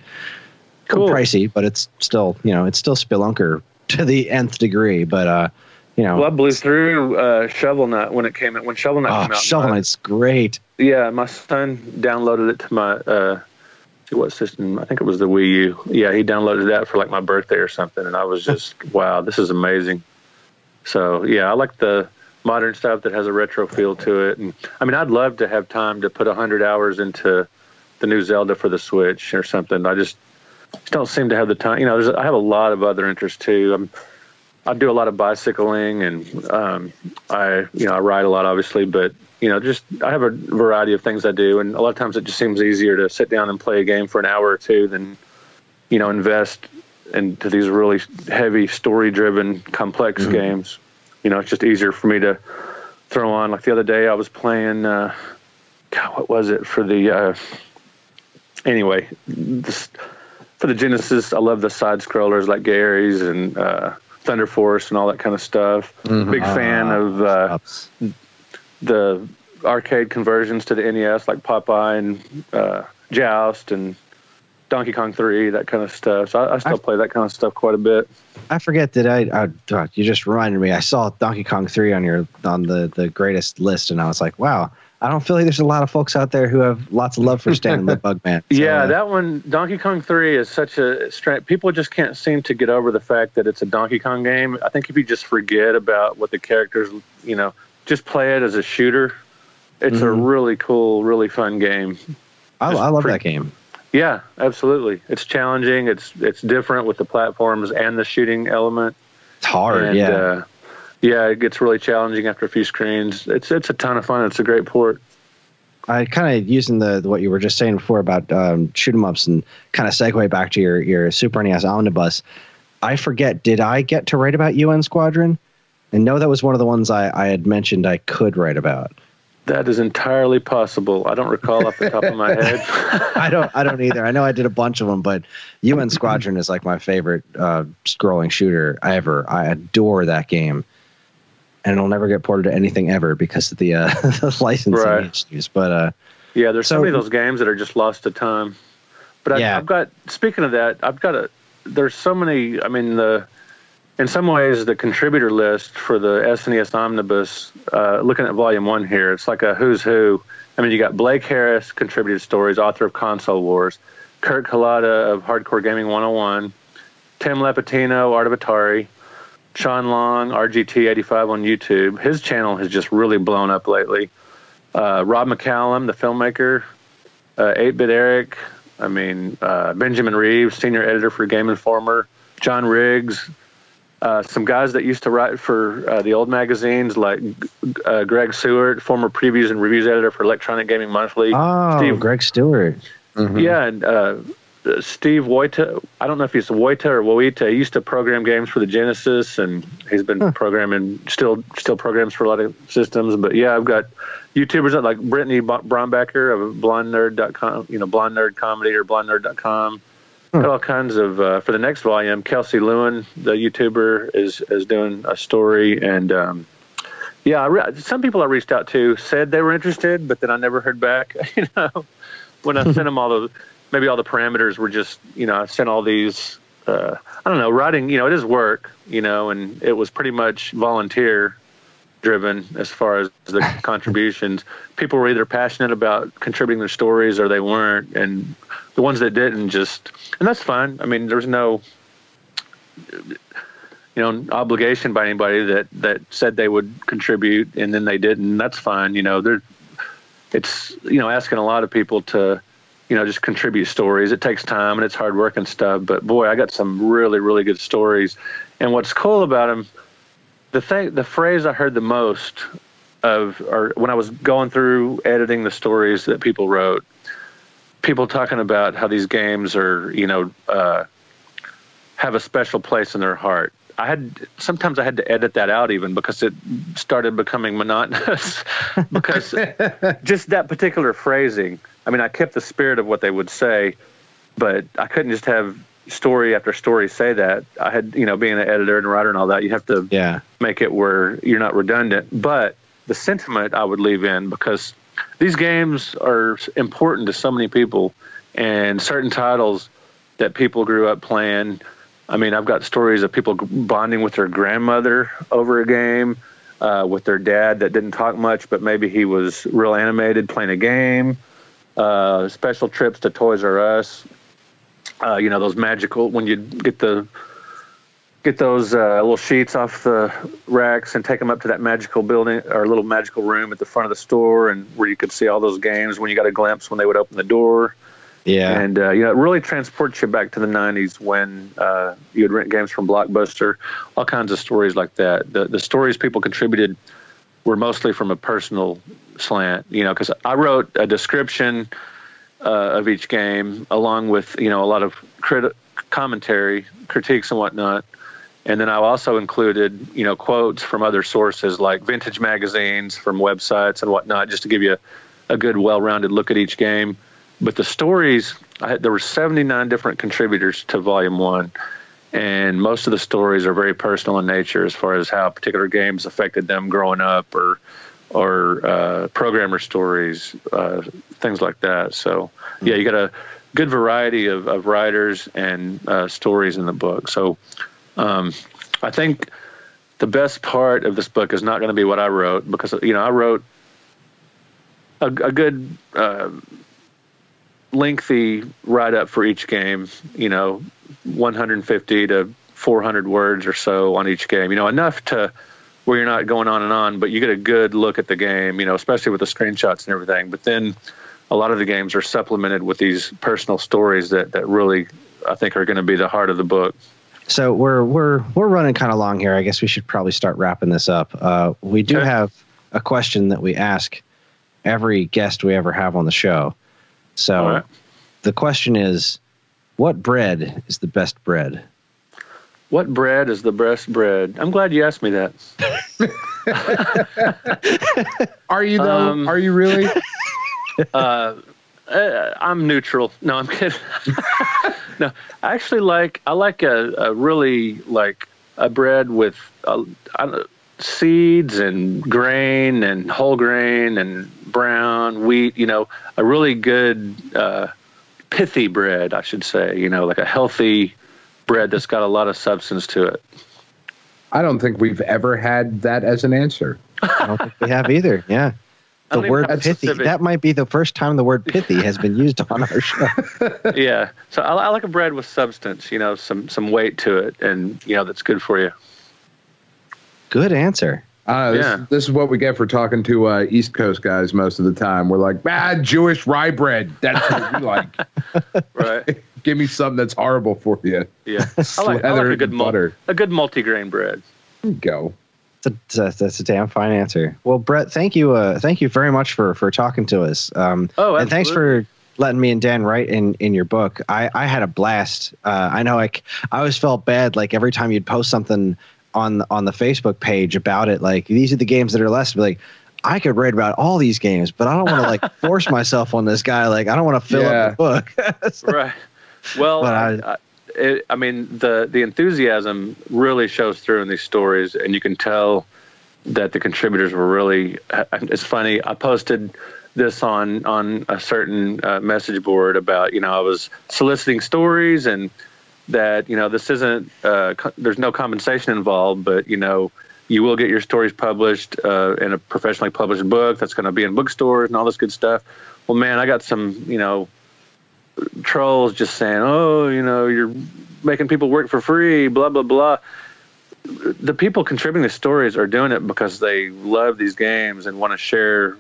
Cool. Pricey, but it's still, it's still Spelunker to the nth degree. But, well, I blew through Shovel Knight when Shovel Knight came out. Shovel Knight's great. Yeah, my son downloaded it to my what system? I think it was the Wii U. Yeah, he downloaded that for like my birthday or something, and I was just wow, this is amazing. So yeah, I like the modern stuff that has a retro feel to it, and I mean, I'd love to have time to put 100 hours into the new Zelda for the Switch or something. I just don't seem to have the time. I have a lot of other interests too. I do a lot of bicycling, and I ride a lot, obviously, but I have a variety of things I do, and a lot of times it just seems easier to sit down and play a game for an hour or two than invest into these really heavy, story-driven, complex games. It's just easier for me to throw on. Like the other day, I was playing. What was it for the? Anyway, for the Genesis, I love the side scrollers like Gary's and Thunder Force and all that kind of stuff. Big fan of the arcade conversions to the NES, like Popeye and Joust and Donkey Kong 3, that kind of stuff. So I still play that kind of stuff quite a bit. I forget that you just reminded me. I saw Donkey Kong 3 on the greatest list, and I was like, wow. I don't feel like there's a lot of folks out there who have lots of love for Stan the Bugman. So, yeah, that one, Donkey Kong 3 is such a strange. People just can't seem to get over the fact that it's a Donkey Kong game. I think if you just forget about what the characters, just play it as a shooter, it's a really cool, really fun game. I love that game. Yeah, absolutely. It's challenging. It's different with the platforms and the shooting element. It's hard, yeah. Yeah, it gets really challenging after a few screens. It's a ton of fun. It's a great port. I kind of using what you were just saying before about shoot 'em ups and kind of segue back to your Super NES Omnibus. I forget, did I get to write about UN Squadron? And no, that was one of the ones I had mentioned I could write about. That is entirely possible. I don't recall off the top of my head. I don't either. I know I did a bunch of them, but UN Squadron is like my favorite scrolling shooter ever. I adore that game. And it'll never get ported to anything ever because of the licensing issues. But there's so many of those games that are just lost to time. But I've got, speaking of that, there's so many. I mean, in some ways, the contributor list for the SNES Omnibus, looking at Volume 1 here, it's like a who's who. I mean, you got Blake Harris, contributed stories, author of Console Wars, Kurt Kalata of Hardcore Gaming 101, Tim Lepatino, Art of Atari, Sean Long, RGT85 on YouTube. His channel has just really blown up lately. Rob McCallum, the filmmaker, 8-Bit Eric. I mean, Benjamin Reeves, senior editor for Game Informer. John Riggs. Some guys that used to write for the old magazines, like Greg Stewart, former previews and reviews editor for Electronic Gaming Monthly. Oh, Greg Stewart. Mm-hmm. Yeah, and Steve Wojta. I don't know if he's Wojta or Wojta. He used to program games for the Genesis, and he's been programming, still programs for a lot of systems. But yeah, I've got YouTubers like Brittany Brombacher of blondnerd.com, Blonde Nerd Comedy or blondnerd.com. Got all kinds of, for the next volume, Kelsey Lewin, the YouTuber, is doing a story. And, some people I reached out to said they were interested, but then I never heard back. When I sent them maybe all the parameters were just, I sent all these, I don't know, writing, it is work, and it was pretty much volunteer driven as far as the contributions. People were either passionate about contributing their stories or they weren't. And the ones that didn't and that's fine. I mean, there's no, obligation by anybody that said they would contribute and then they didn't. That's fine. It's, asking a lot of people to, just contribute stories. It takes time and it's hard work and stuff, but boy, I got some really, really good stories. And what's cool about them, the phrase I heard the most or when I was going through editing the stories that people wrote, people talking about how these games are, have a special place in their heart. Sometimes I had to edit that out even because it started becoming monotonous because just that particular phrasing. I mean, I kept the spirit of what they would say, but I couldn't just have story after story say that. I had, being an editor and writer and all that, you have to make it where you're not redundant. But the sentiment I would leave in because these games are important to so many people and certain titles that people grew up playing. I mean, I've got stories of people bonding with their grandmother over a game, with their dad that didn't talk much, but maybe he was real animated playing a game, special trips to Toys R Us, those magical, when you get those little sheets off the racks and take them up to that magical building or little magical room at the front of the store and where you could see all those games when you got a glimpse when they would open the door. Yeah. And, it really transports you back to the 90s when you would rent games from Blockbuster, all kinds of stories like that. The stories people contributed were mostly from a personal slant, because I wrote a description of each game along with, a lot of commentary, critiques and whatnot. And then I also included, quotes from other sources like vintage magazines, from websites and whatnot, just to give you a good, well-rounded look at each game. But the stories, there were 79 different contributors to Volume 1, and most of the stories are very personal in nature as far as how particular games affected them growing up or programmer stories, things like that. So, yeah, you got a good variety of writers and stories in the book. So I think the best part of this book is not going to be what I wrote because, I wrote a good lengthy write-up for each game, 150 to 400 words or so on each game, enough to where you're not going on and on, but you get a good look at the game, especially with the screenshots and everything. But then a lot of the games are supplemented with these personal stories that really, I think, are going to be the heart of the book. So we're running kind of long here. I guess we should probably start wrapping this up. We do have a question that we ask every guest we ever have on the show. So the question is, what bread is the best bread? What bread is the best bread? I'm glad you asked me that. Are you though? Are you really? I'm neutral. No, I'm kidding. No, I like a really like a bread with seeds and grain and whole grain and brown wheat, a really good pithy bread, I should say, like a healthy bread that's got a lot of substance to it. I don't think we've ever had that as an answer. I don't think we have either. Yeah. The word pithy, that might be the first time the word pithy has been used on our show. Yeah. So I like a bread with substance, some weight to it and, that's good for you. Good answer. This is what we get for talking to East Coast guys most of the time. We're like, Jewish rye bread. That's what we like. Right. Give me something that's horrible for you. Yeah. I like a good multigrain bread. There you go. That's a damn fine answer. Well, Brett, thank you very much for talking to us. And thanks for letting me and Dan write in your book. I had a blast. I know I always felt bad, like every time you'd post something on the Facebook page about it, like these are the games that are less, like I could write about all these games, but I don't want to like force myself on this guy. Like I don't want to fill up the book. Right. Well, I mean, the enthusiasm really shows through in these stories, and you can tell that the contributors were really. It's funny. I posted this on a certain message board about, I was soliciting stories, and that this isn't. There's no compensation involved, but you will get your stories published in a professionally published book that's going to be in bookstores and all this good stuff. Well, man, I got some trolls just saying, oh, you're making people work for free, blah, blah, blah. The people contributing the stories are doing it because they love these games and want to share,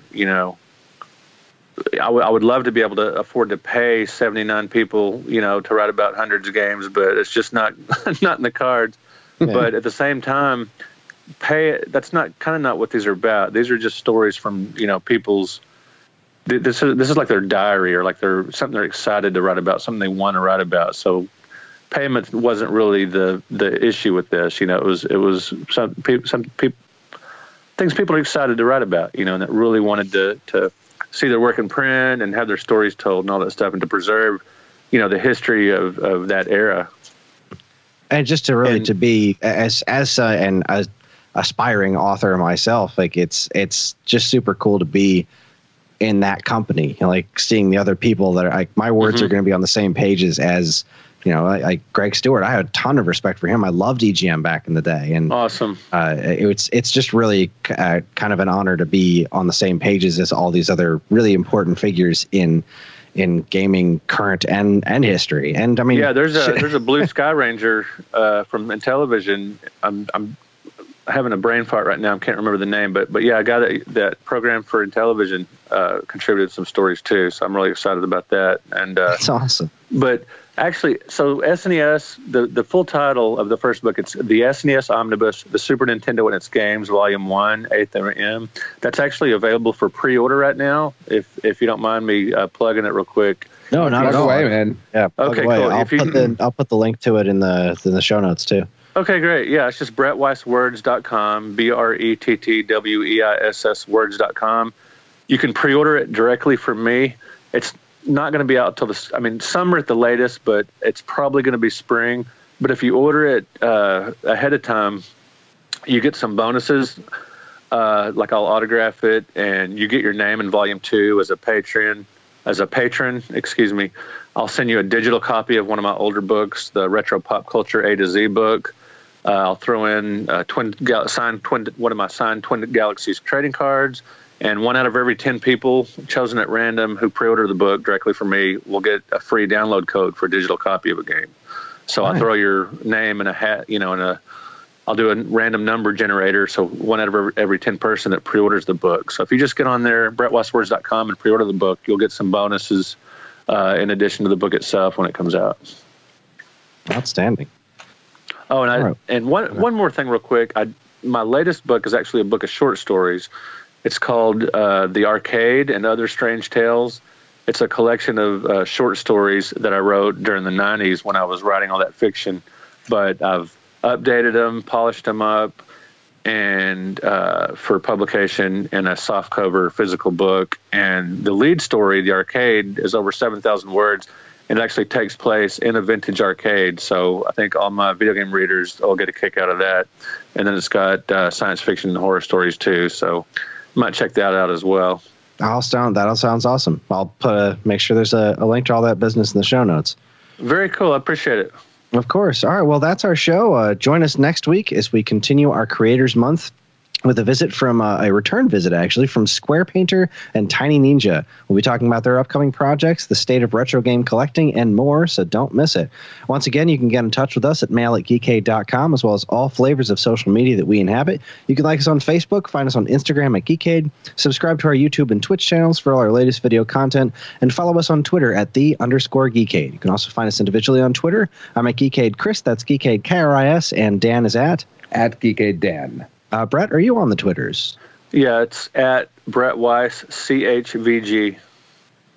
I would love to be able to afford to pay 79 people, to write about hundreds of games, but it's just not in the cards. Yeah. But at the same time, that's not what these are about. These are just stories from, people's. This is like their diary, or like something they're excited to write about, something they want to write about. So payment wasn't really the issue with this. It was some people things people are excited to write about. And that really wanted to see their work in print and have their stories told and all that stuff, and to preserve, the history of that era. And just to really to be as an aspiring author myself, like it's just super cool to be in that company, like seeing the other people that are like, my words are going to be on the same pages as, like Greg Stewart. I had a ton of respect for him. I loved EGM back in the day, and awesome. It's just really kind of an honor to be on the same pages as all these other really important figures in gaming, current and history. And I mean, there's a Blue Sky Ranger from Intellivision. I'm having a brain fart right now. I can't remember the name, but a guy that program for Intellivision contributed some stories too. So I'm really excited about that. And that's awesome. But actually, so SNES, the full title of the first book, it's the SNES Omnibus, the Super Nintendo and its Games, Volume 1, 8th M. That's actually available for pre-order right now. If you don't mind me plugging it real quick. No, not at all. Away, man. Yeah. Okay, cool. I'll put the link to it in the show notes too. Okay, great. Yeah, it's just BrettWeissWords.com, BrettWeiss Words.com. You can pre-order it directly from me. It's not going to be out till summer at the latest, but it's probably going to be spring. But if you order it ahead of time, you get some bonuses. Like I'll autograph it, and you get your name in Volume 2 as a patron. Excuse me. I'll send you a digital copy of one of my older books, the Retro Pop Culture A to Z book. I'll throw in one of my signed Twin Galaxies trading cards, and 1 out of every 10 people chosen at random who pre-order the book directly from me will get a free download code for a digital copy of a game. So I'll throw your name in a hat, I'll do a random number generator. So 1 out of every 10 person that pre-orders the book. So if you just get on there, BrettWeissWords.com, and pre-order the book, you'll get some bonuses in addition to the book itself when it comes out. Outstanding. Oh, and one more thing real quick. My latest book is actually a book of short stories. It's called The Arcade and Other Strange Tales. It's a collection of short stories that I wrote during the 90s when I was writing all that fiction. But I've updated them, polished them up, and for publication in a softcover physical book. And the lead story, The Arcade, is over 7,000 words. It actually takes place in a vintage arcade, so I think all my video game readers will get a kick out of that. And then it's got science fiction and horror stories too, so you might check that out as well. That all sounds awesome. I'll make sure there's a link to all that business in the show notes. Very cool. I appreciate it. Of course. All right. Well, that's our show. Join us next week as we continue our Creators Month with a return visit, actually, from Square Painter and Tiny Ninja. We'll be talking about their upcoming projects, the state of retro game collecting, and more, so don't miss it. Once again, you can get in touch with us at mail@geekade.com, as well as all flavors of social media that we inhabit. You can like us on Facebook, find us on Instagram at Geekade, subscribe to our YouTube and Twitch channels for all our latest video content, and follow us on Twitter at @the_Geekade. You can also find us individually on Twitter. I'm at Geekade Kris, that's Geekade KRIS, and Dan is at Geekade Dan. Brett, are you on the Twitters? Yeah, it's at Brett Weiss, CHVG.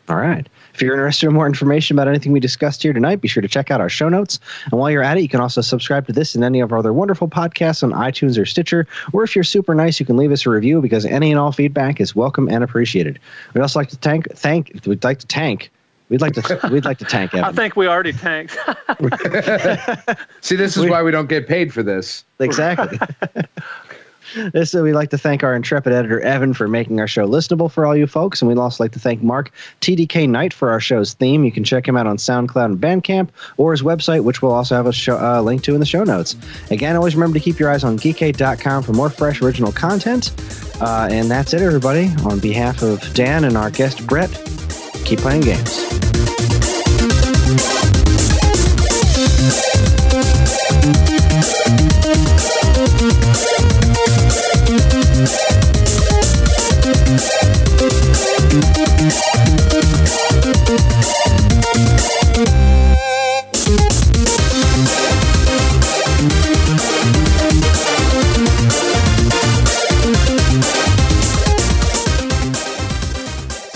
All right. If you're interested in more information about anything we discussed here tonight, be sure to check out our show notes. And while you're at it, you can also subscribe to this and any of our other wonderful podcasts on iTunes or Stitcher. Or if you're super nice, you can leave us a review, because any and all feedback is welcome and appreciated. We'd also like to thank Evan. I think we already tanked. See, this is why we don't get paid for this. Exactly. We'd like to thank our intrepid editor, Evan, for making our show listenable for all you folks. And we'd also like to thank Mark TDK Knight for our show's theme. You can check him out on SoundCloud and Bandcamp, or his website, which we'll also have a link to in the show notes. Again, always remember to keep your eyes on geekade.com for more fresh original content. And that's it, everybody. On behalf of Dan and our guest, Brett, keep playing games.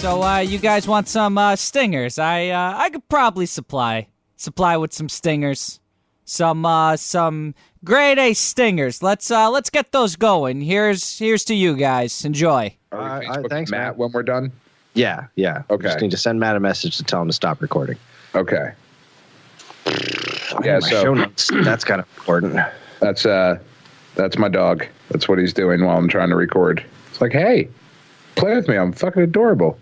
So, you guys want some stingers? I could probably supply with some stingers, some grade A stingers. Let's get those going. Here's to you guys. Enjoy. Thanks, Matt. When we're done. Yeah. Okay. Just need to send Matt a message to tell him to stop recording. Okay. Yeah. So show notes. That's kind of important. That's my dog. That's what he's doing while I'm trying to record. It's like, hey, play with me. I'm fucking adorable.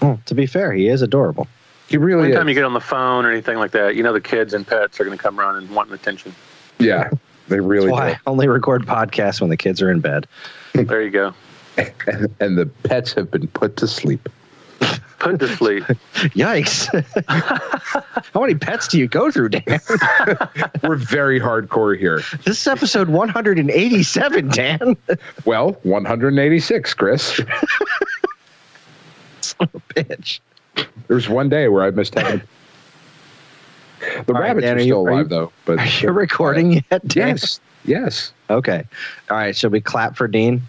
Well, to be fair, he is adorable. He really Anytime is. you get on the phone or anything like that, the kids and pets are going to come around and wanting attention. Yeah, they really do. That's why I only record podcasts when the kids are in bed. There you go. And the pets have been put to sleep. Put to sleep. Yikes. How many pets do you go through, Dan? We're very hardcore here. This is episode 187, Dan. Well, 186, Kris. Son of a bitch. There's one day where I missed heaven. The rabbits are still alive, though. But are you recording yet, Dan? Yes. Okay. All right. Shall we clap for Dean?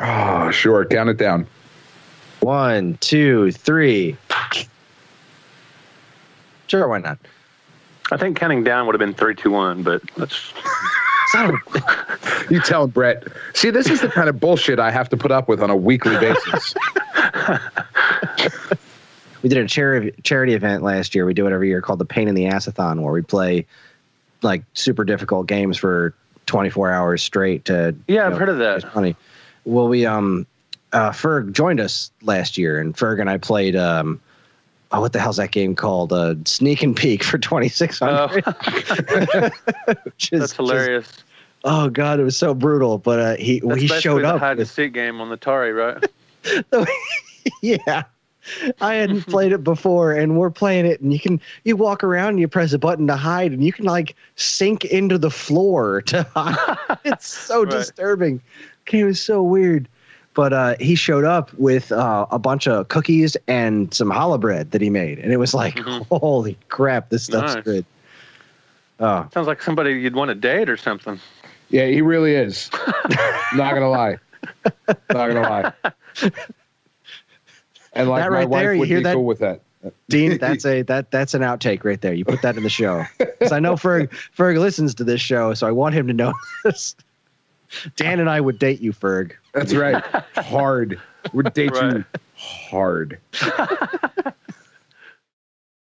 Oh, sure. Count it down. 1, 2, 3. Sure, why not? I think counting down would have been 3, 2, 1, but that's... You tell Brett. See, this is the kind of bullshit I have to put up with on a weekly basis. We did a charity event last year. We do it every year called the Pain in the Ass-a-thon, where we play like super difficult games for 24 hours straight. I've heard of that. Funny. Well, Ferg joined us last year, and Ferg and I played what the hell's that game called? Sneak and Peek for 2,600. That's hilarious. Oh God, it was so brutal. But he showed up. The hide and seek game on the Atari, right? Yeah. I hadn't played it before, and we're playing it, and you walk around and you press a button to hide, and you can like sink into the floor to hide. It's so disturbing. Okay, it was so weird. But he showed up with a bunch of cookies and some challah bread that he made, and it was like, holy crap, this stuff's good. Oh, sounds like somebody you'd want to date or something. Yeah, he really is. Not gonna lie. And like that right my there, wife would you hear be that? cool with that. Dean, that's an outtake right there. You put that in the show. Because I know Ferg listens to this show, so I want him to know this. Dan and I would date you, Ferg. That's right. Hard. Would date you hard.